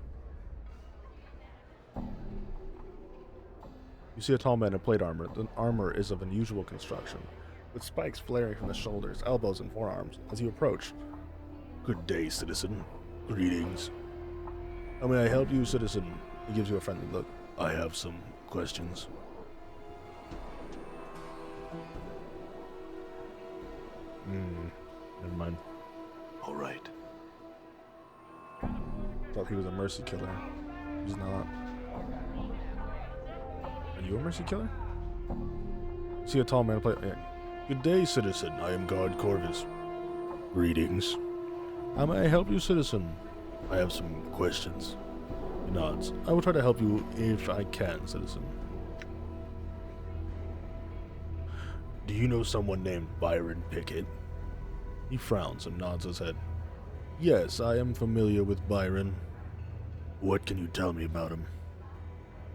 You see a tall man in plate armor. The armor is of unusual construction, with spikes flaring from the shoulders, elbows, and forearms. As you approach, Good day, citizen. Greetings. how may I help you, citizen? He gives you a friendly look. I have some questions. Never mind. All right. Thought he was a mercy killer. He's not. Are you a mercy killer? See a tall man play. Yeah. Good day, citizen. I am Guard Corvus. Greetings. How may I help you, citizen? I have some questions. He nods. I will try to help you if I can, citizen. Do you know someone named Byron Pickett? He frowns and nods his head. Yes, I am familiar with Byron. What can you tell me about him?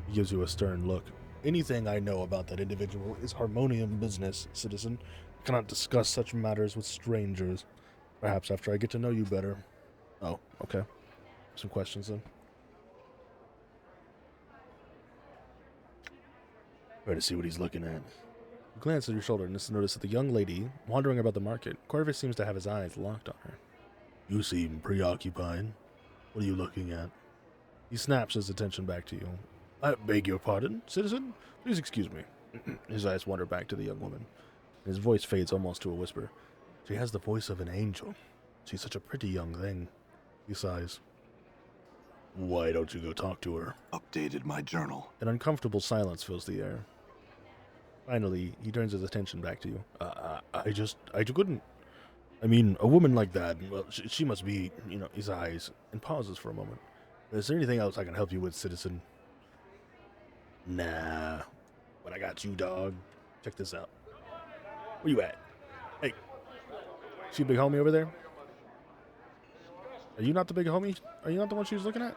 He gives you a stern look. Anything I know about that individual is harmonium business, citizen. I cannot discuss such matters with strangers. Perhaps after I get to know you better. Oh, okay. Some questions then. Try to see what he's looking at. You glance at your shoulder and notice that the young lady, wandering about the market, Corvus seems to have his eyes locked on her. You seem preoccupied. What are you looking at? He snaps his attention back to you. I beg your pardon? Citizen, please excuse me. His eyes wander back to the young woman. His voice fades almost to a whisper. She has the voice of an angel. She's such a pretty young thing. He sighs. Why don't you go talk to her? Updated my journal. An uncomfortable silence fills the air. Finally, he turns his attention back to you. I couldn't. I mean, a woman like that, well, she must be, His eyes, and pauses for a moment. Is there anything else I can help you with, citizen? Nah. But I got you, dog. Check this out. Where you at? Hey. See a big homie over there? Are you not the big homie? Are you not the one she was looking at?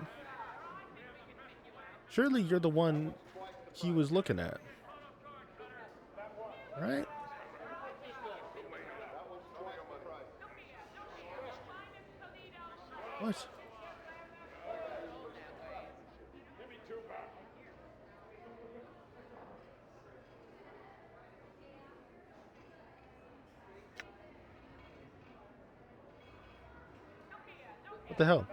Surely you're the one he was looking at. Right? What? What the hell?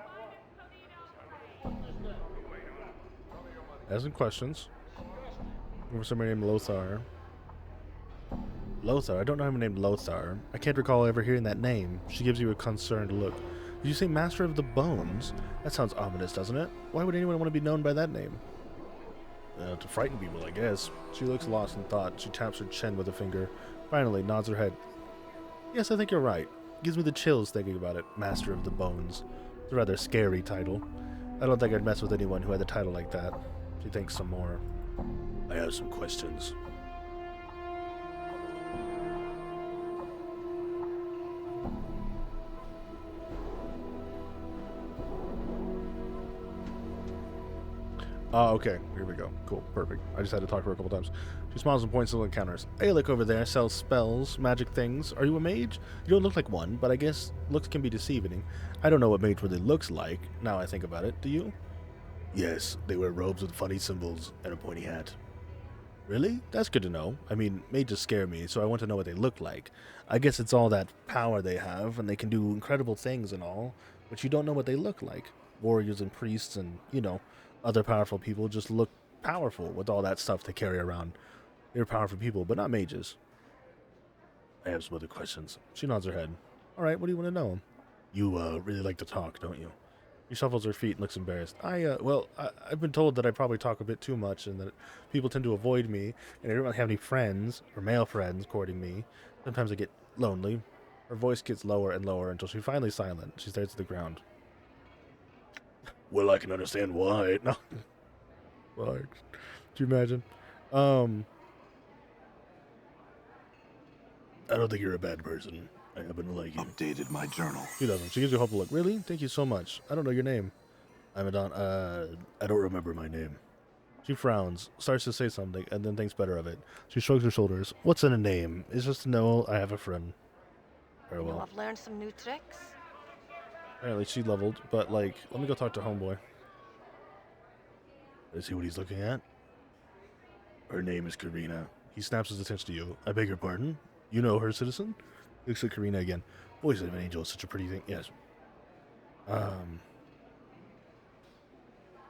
Asking questions. Looking for somebody named Lothar. Lothar? I don't know anyone named Lothar. I can't recall ever hearing that name. She gives you a concerned look. Did you say Master of the Bones? That sounds ominous, doesn't it? Why would anyone want to be known by that name? To frighten people, I guess. She looks lost in thought. She taps her chin with a finger. Finally, nods her head. Yes, I think you're right. Gives me the chills thinking about it. Master of the Bones. It's a rather scary title. I don't think I'd mess with anyone who had a title like that. She thinks some more. I have some questions. Okay. Here we go. Cool. Perfect. I just had to talk to her a couple times. She smiles and points to the encounters. Hey, look over there. Sells spells, magic things. Are you a mage? You don't look like one, but I guess looks can be deceiving. I don't know what mage really looks like, now I think about it. Do you? Yes, they wear robes with funny symbols and a pointy hat. Really? That's good to know. I mean, mages scare me, so I want to know what they look like. I guess it's all that power they have, and they can do incredible things and all, but you don't know what they look like. Warriors and priests and, other powerful people just look powerful with all that stuff they carry around. They're powerful people, but not mages. I have some other questions. She nods her head. All right, what do you want to know? You really like to talk, don't you? She shuffles her feet and looks embarrassed. I've been told that I probably talk a bit too much and that people tend to avoid me, and I don't really have any friends or male friends courting me. Sometimes I get lonely. Her voice gets lower and lower until she's finally silent. She stares at the ground. Well, I can understand why. No. Fuck. Do you imagine? I don't think you're a bad person. I happen to like you. Updated my journal. She doesn't. She gives you a hopeful look. Really? Thank you so much. I don't know your name. I'm Adon. I don't remember my name. She frowns, starts to say something, and then thinks better of it. She shrugs her shoulders. What's in a name? It's just to know I have a friend. Very You know, well. I've learned some new tricks. Apparently she leveled, but like, let me go talk to homeboy. Let's see what he's looking at. Her name is Karina. He snaps his attention to you. I beg your pardon? You know her, citizen? He looks at Karina again. Voice of an angel is such a pretty thing. Yes.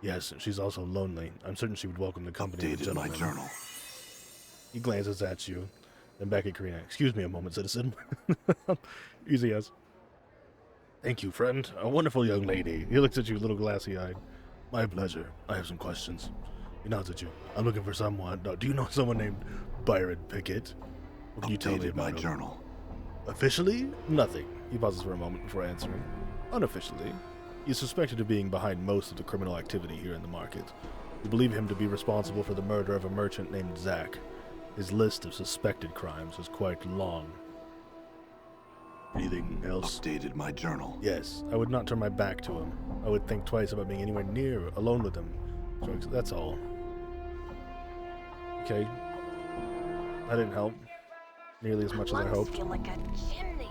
Yes, she's also lonely. I'm certain she would welcome the company of a Updated my gentleman. journal. He glances at you, then back at Karina. Excuse me a moment, citizen. Easy as. Thank you, friend. A wonderful young lady. He looks at you, a little glassy-eyed. My pleasure. I have some questions. He nods at you. I'm looking for someone. No, do you know someone named Byron Pickett? What can you tell me Updated my about him? journal. Officially? Nothing. He pauses for a moment before answering. Unofficially, he is suspected of being behind most of the criminal activity here in the market. You believe him to be responsible for the murder of a merchant named Zach. His list of suspected crimes is quite long. Anything else? Updated my journal. Yes, I would not turn my back to him. I would think twice about being anywhere near alone with him. So that's all. Okay. That didn't help. Nearly as much as My I lungs hoped. feel like a chimney.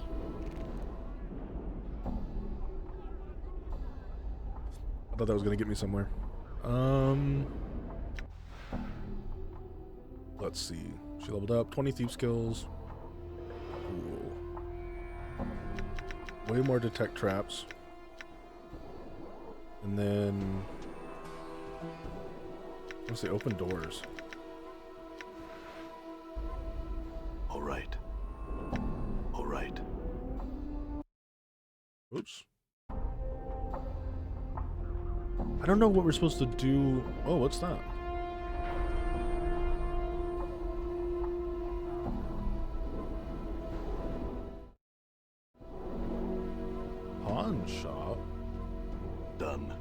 I thought that was going to get me somewhere. Let's see. She leveled up. 20 thief skills. Cool. Way more detect traps. And then... let's see, open doors. All right. All right. Oops. I don't know what we're supposed to do. Oh, what's that? Pawn shop? Done.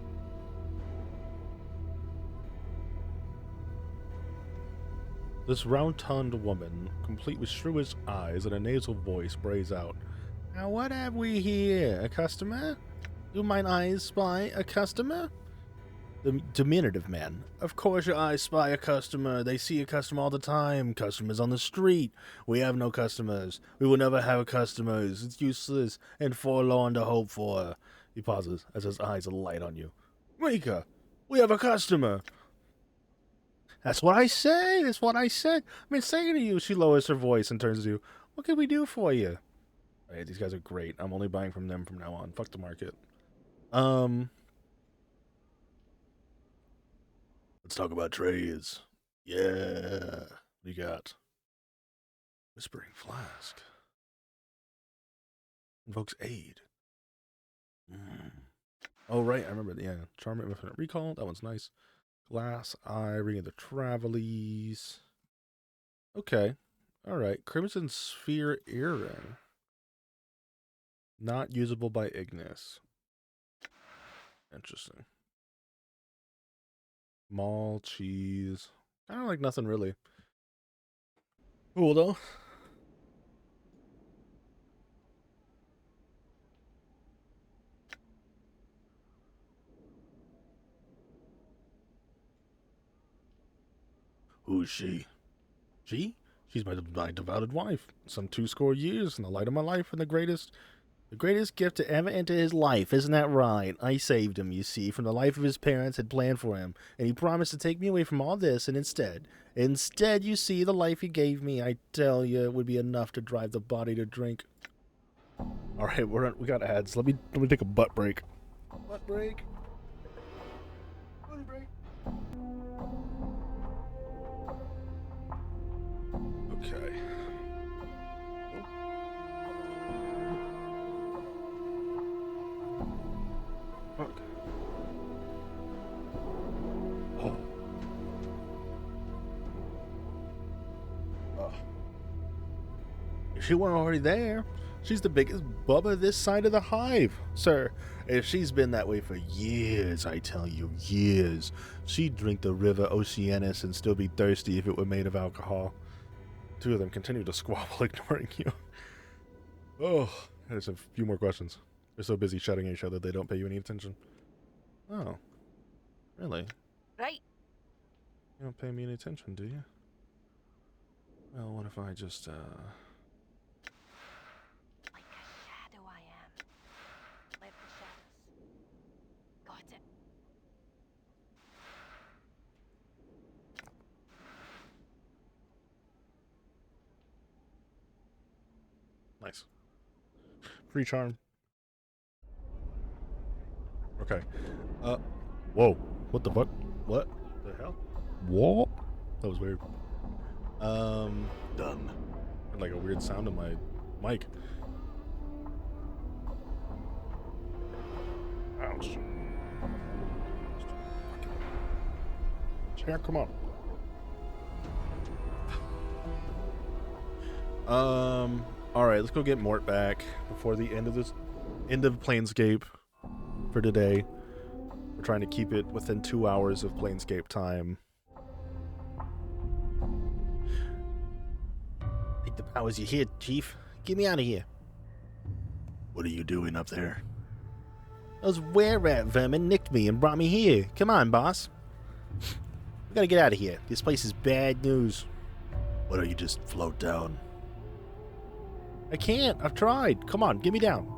This round-tongued woman, complete with shrewish eyes and a nasal voice, brays out. Now what have we here? A customer? Do mine eyes spy a customer? The diminutive man. Of course your eyes spy a customer. They see a customer all the time. Customers on the street. We have no customers. We will never have customers. It's useless and forlorn to hope for. He pauses as his eyes light on you. Rika, we have a customer. That's what I say. That's what I said. I've been saying to you. She lowers her voice and turns to you. What can we do for you? All right, these guys are great. I'm only buying from them from now on. Fuck the market. Let's talk about trades. Yeah. What do you got? Whispering Flask. Invokes aid. Oh, right. I remember. Yeah. Charm Infinite Recall. That one's nice. Glass Eye. Ring of the Travelies. Okay. All right. Crimson Sphere Earring. Not usable by Ignis. Interesting. Mall cheese. Kind of like nothing really. Cool though. Who's she? She? She's my devoted wife. Some 2 years in the light of my life and the greatest gift to ever enter his life. Isn't that right? I saved him, you see, from the life of his parents had planned for him, and he promised to take me away from all this, and instead, you see, the life he gave me, I tell you, it would be enough to drive the body to drink. All right, we got ads. Let me take a butt break. Butt break. Butt break. Okay. Fuck. Oh. Oh. If she weren't already there, She's the biggest bubba this side of the hive, sir. And she's been that way for years, I tell you, years. She'd drink the river Oceanus and still be thirsty if it were made of alcohol. Two of them continue to squabble, ignoring you. Oh, there's a few more questions. They're so busy shouting at each other they don't pay you any attention. Oh, really? Right. You don't pay me any attention, do you? Well, what if I just, Like a shadow I am. Live the shadows. Got it. Nice. Free charm. Okay. Whoa. What the fuck? What the hell? What? That was weird. Done. Had like a weird sound in my mic. Ouch. Chair, come on. Alright, let's go get Mort back before the end of Planescape for today. We're trying to keep it within 2 hours of Planescape time. Take the powers you hid, Chief. Get me out of here. What are you doing up there? Those were-rat vermin nicked me and brought me here. Come on, boss. We gotta get out of here. This place is bad news. Why don't you just float down? I can't. I've tried. Come on, get me down.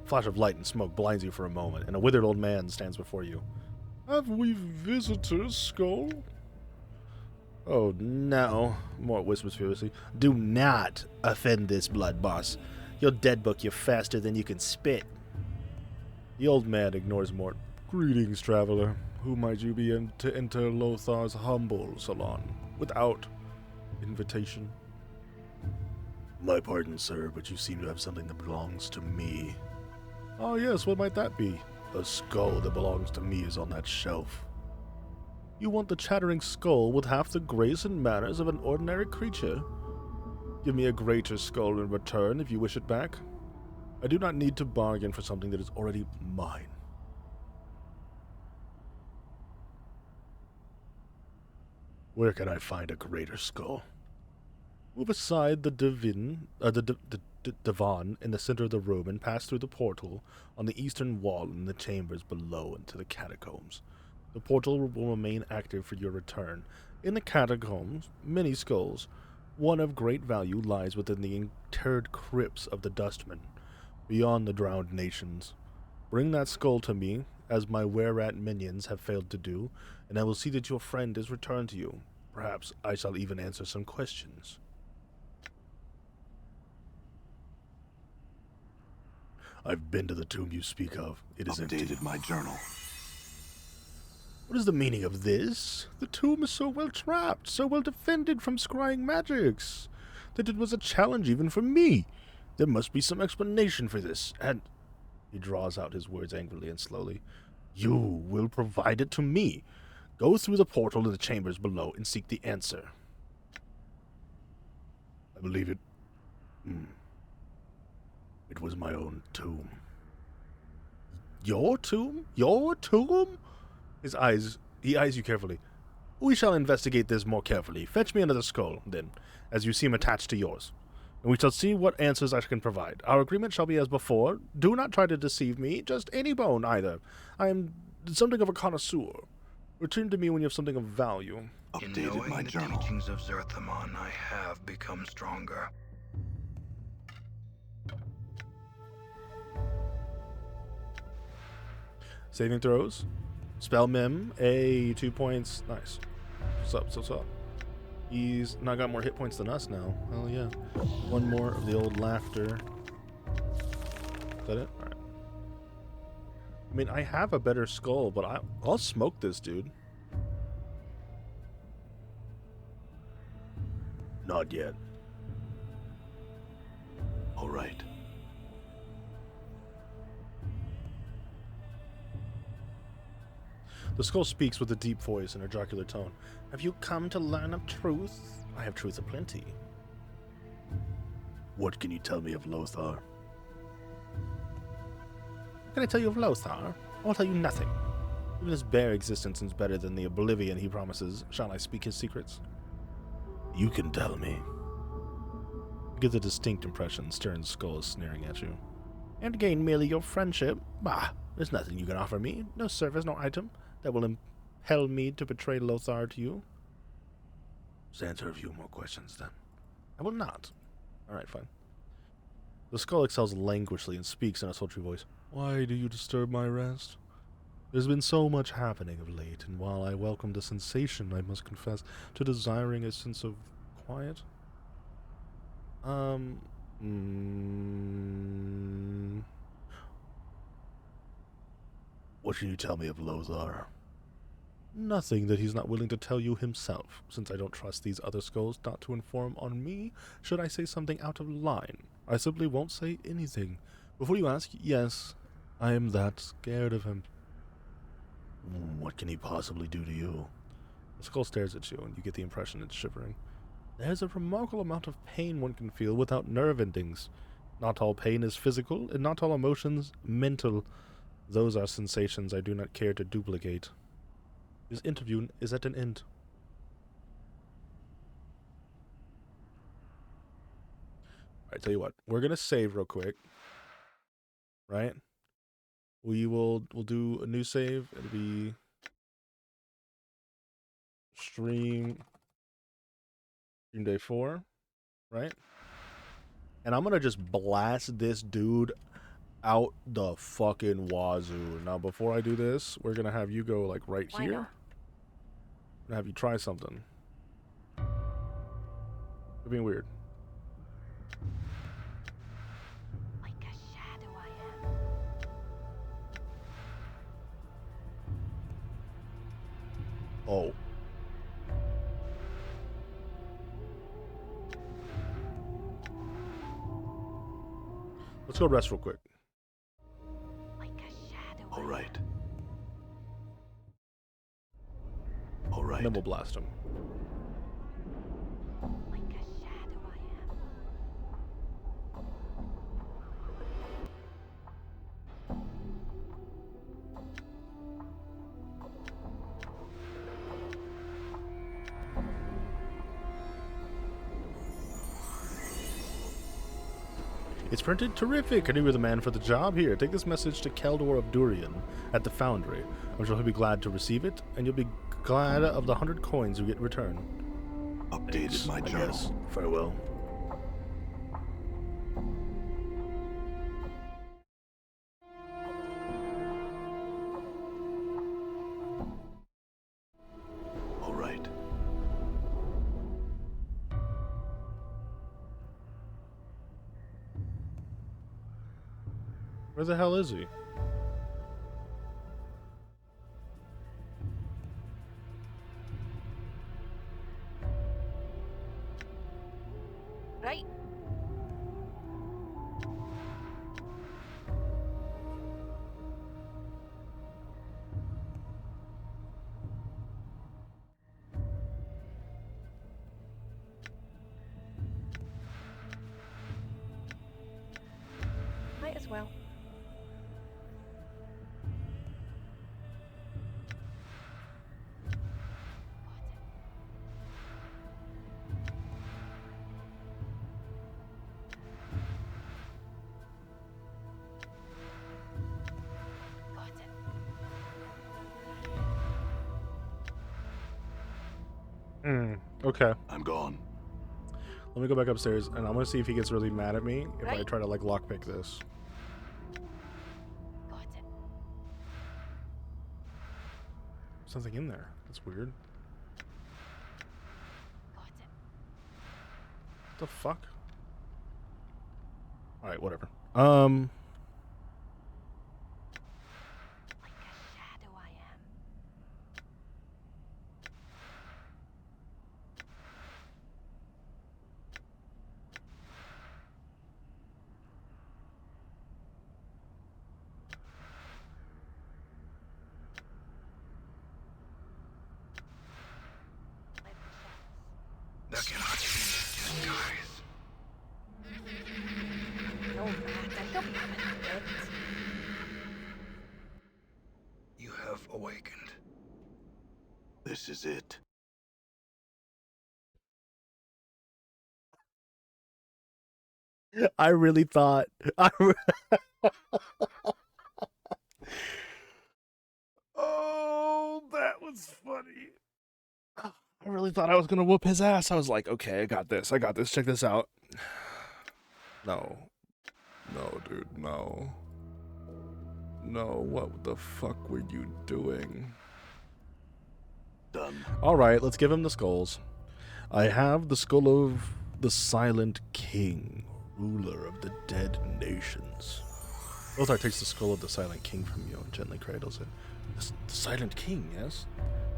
Flash of light and smoke blinds you for a moment, and a withered old man stands before you. Have we visitors, Skull? Oh, no. Mort whispers furiously. Do not offend this blood, boss. You'll dead book you faster than you can spit. The old man ignores Mort. Greetings, traveler. Who might you be in to enter Lothar's humble salon without invitation? My pardon, sir, but you seem to have something that belongs to me. Oh yes, what might that be? A skull that belongs to me is on that shelf. You want the chattering skull with half the grace and manners of an ordinary creature? Give me a greater skull in return if you wish it back. I do not need to bargain for something that is already mine. Where can I find a greater skull? Move aside the divan in the center of the room and pass through the portal on the eastern wall in the chambers below into the catacombs. The portal will remain active for your return. In the catacombs, many skulls. One of great value lies within the interred crypts of the Dustmen, beyond the drowned nations. Bring that skull to me, as my were-rat minions have failed to do, and I will see that your friend is returned to you. Perhaps I shall even answer some questions. I've been to the tomb you speak of. It is empty. Updated my journal. What is the meaning of this? The tomb is so well trapped, so well defended from scrying magics, that it was a challenge even for me. There must be some explanation for this, and... He draws out his words angrily and slowly. You will provide it to me. Go through the portal to the chambers below and seek the answer. I believe it. It was my own tomb. Your tomb? Your tomb? He eyes you carefully. We shall investigate this more carefully. Fetch me another skull, then, as you seem attached to yours, and we shall see what answers I can provide. Our agreement shall be as before. Do not try to deceive me, just any bone, either. I am something of a connoisseur. Return to me when you have something of value. In Updated knowing my the journal. teachings of Zerthamon, I have become stronger. Saving throws. Spell Mim. 2 points. Nice. What's up? He's not got more hit points than us now. Hell yeah. One more of the old laughter. Is that it? Alright. I mean, I have a better skull, but I'll smoke this dude. Not yet. All right. The skull speaks with a deep voice and a jocular tone. Have you come to learn of truth? I have truth aplenty. What can you tell me of Lothar? What can I tell you of Lothar? I will tell you nothing. Even his bare existence is better than the oblivion he promises. Shall I speak his secrets? You can tell me. You get the distinct impression Stern's skull is sneering at you. And to gain merely your friendship? Bah, there's nothing you can offer me. No service, no item that will impel me to betray Lothar to you. Just answer a few more questions then. I will not. Alright, fine. The skull exhales languishly and speaks in a sultry voice. Why do you disturb my rest? There's been so much happening of late, and while I welcome the sensation, I must confess to desiring a sense of quiet. What can you tell me of Lothar? Nothing that he's not willing to tell you himself, since I don't trust these other skulls not to inform on me should I say something out of line. I simply won't say anything. Before you ask, yes, I am that scared of him. What can he possibly do to you? The skull stares at you, and you get the impression it's shivering. There's a remarkable amount of pain one can feel without nerve endings. Not all pain is physical, and not all emotions mental. Those are sensations I do not care to duplicate. This interview is at an end. Alright, tell you what. We're gonna save real quick. Right? We'll do a new save. It'll be stream day 4, right? And I'm gonna just blast this dude out the fucking wazoo. Now, before I do this, we're gonna have you go like right Why here. not? And have you try something. You're being weird. Like a shadow I am. Oh. Let's go rest real quick. Like a shadow All I right. All right. And then we'll blast him. am. Like a shadow I am. It's printed terrific. I knew you were the man for the job. Here, take this message to Keldor of Durian at the Foundry. I'm sure he'll be glad to receive it, and you'll be glad of the 100 coins you get in return. Updated my I journal. guess. Farewell. All right. Where the hell is he? Right. Might as well. Got it. Okay. I'm gone. Let me go back upstairs, and I'm gonna see if he gets really mad at me if I Right. try to like lockpick this. Got it. Something in there. That's weird. Got it. What the fuck? Alright, whatever. Like a shadow I am. Like the shadows. That cannot be disguise. awakened. This is it. I really thought. Oh, that was funny. I really thought I was gonna whoop his ass. I was like, okay, I got this. I got this. Check this out. No. No, dude, no. No, what the fuck were you doing? Done. Alright, let's give him the skulls. I have the skull of the Silent King, ruler of the dead nations. Lothar takes the skull of the Silent King from you and gently cradles it. The Silent King, yes?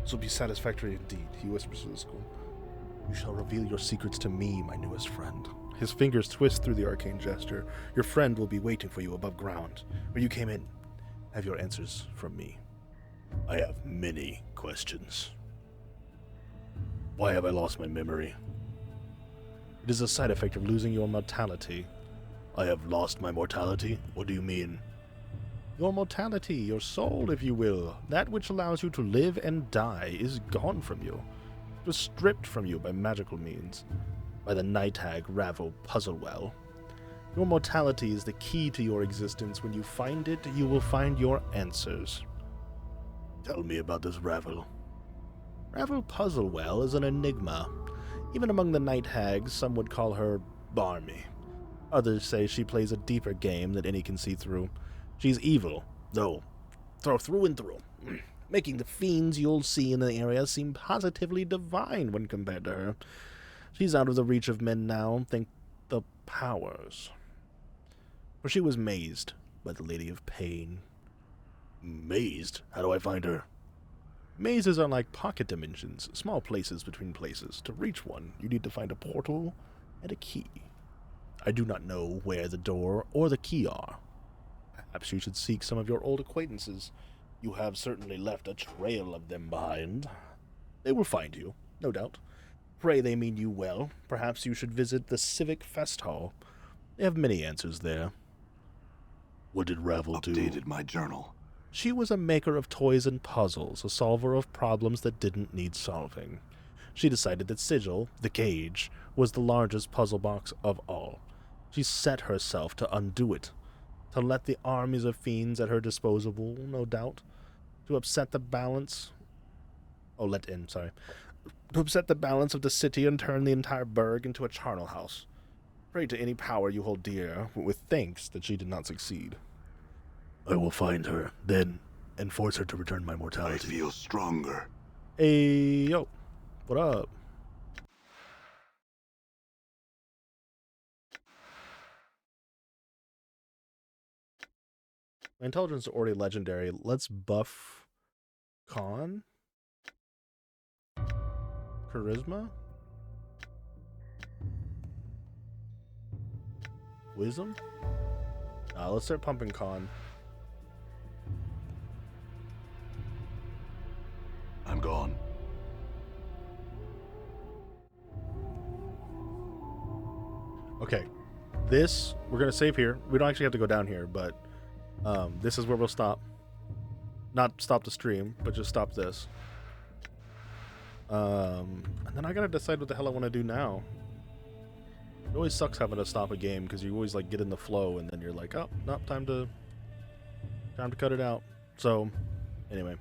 This will be satisfactory indeed, he whispers to the skull. You shall reveal your secrets to me, my newest friend. His fingers twist through the arcane gesture. Your friend will be waiting for you above ground, where you came in. Have your answers from me. I have many questions. Why have I lost my memory? It is a side effect of losing your mortality. I have lost my mortality? What do you mean? Your mortality, your soul, if you will, that which allows you to live and die, is gone from you. It was stripped from you by magical means, by the night hag Ravel Puzzlewell. Your mortality is the key to your existence. When you find it, you will find your answers. Tell me about this Ravel. Ravel Puzzlewell is an enigma. Even among the night hags, some would call her barmy. Others say she plays a deeper game that any can see through. She's evil, though, through and through, making the fiends you'll see in the area seem positively divine when compared to her. She's out of the reach of men now, think the powers. For she was mazed by the Lady of Pain. Mazed? How do I find her? Mazes are like pocket dimensions, small places between places. To reach one, you need to find a portal and a key. I do not know where the door or the key are. Perhaps you should seek some of your old acquaintances. You have certainly left a trail of them behind. They will find you, no doubt. Pray they mean you well. Perhaps you should visit the Civic Fest Hall. They have many answers there. What did Ravel do? Updated my journal. She was a maker of toys and puzzles, a solver of problems that didn't need solving. She decided that Sigil, the cage, was the largest puzzle box of all. She set herself to undo it, to let the armies of fiends at her disposal, no doubt, to upset the balance... To upset the balance of the city and turn the entire burg into a charnel house. Pray to any power you hold dear, with thanks that she did not succeed. I will find her, then, and force her to return my I mortality. feel stronger. Hey, yo, what up? My intelligence is already legendary. Let's buff Con. Charisma. Wisdom. Let's start pumping Con. I'm gone. Okay. This, we're going to save here. We don't actually have to go down here, but this is where we'll stop. Not stop the stream, but just stop this. And then I got to decide what the hell I want to do now. It always sucks having to stop a game because you always like get in the flow and then you're like, oh, no, time to cut it out. So, anyway.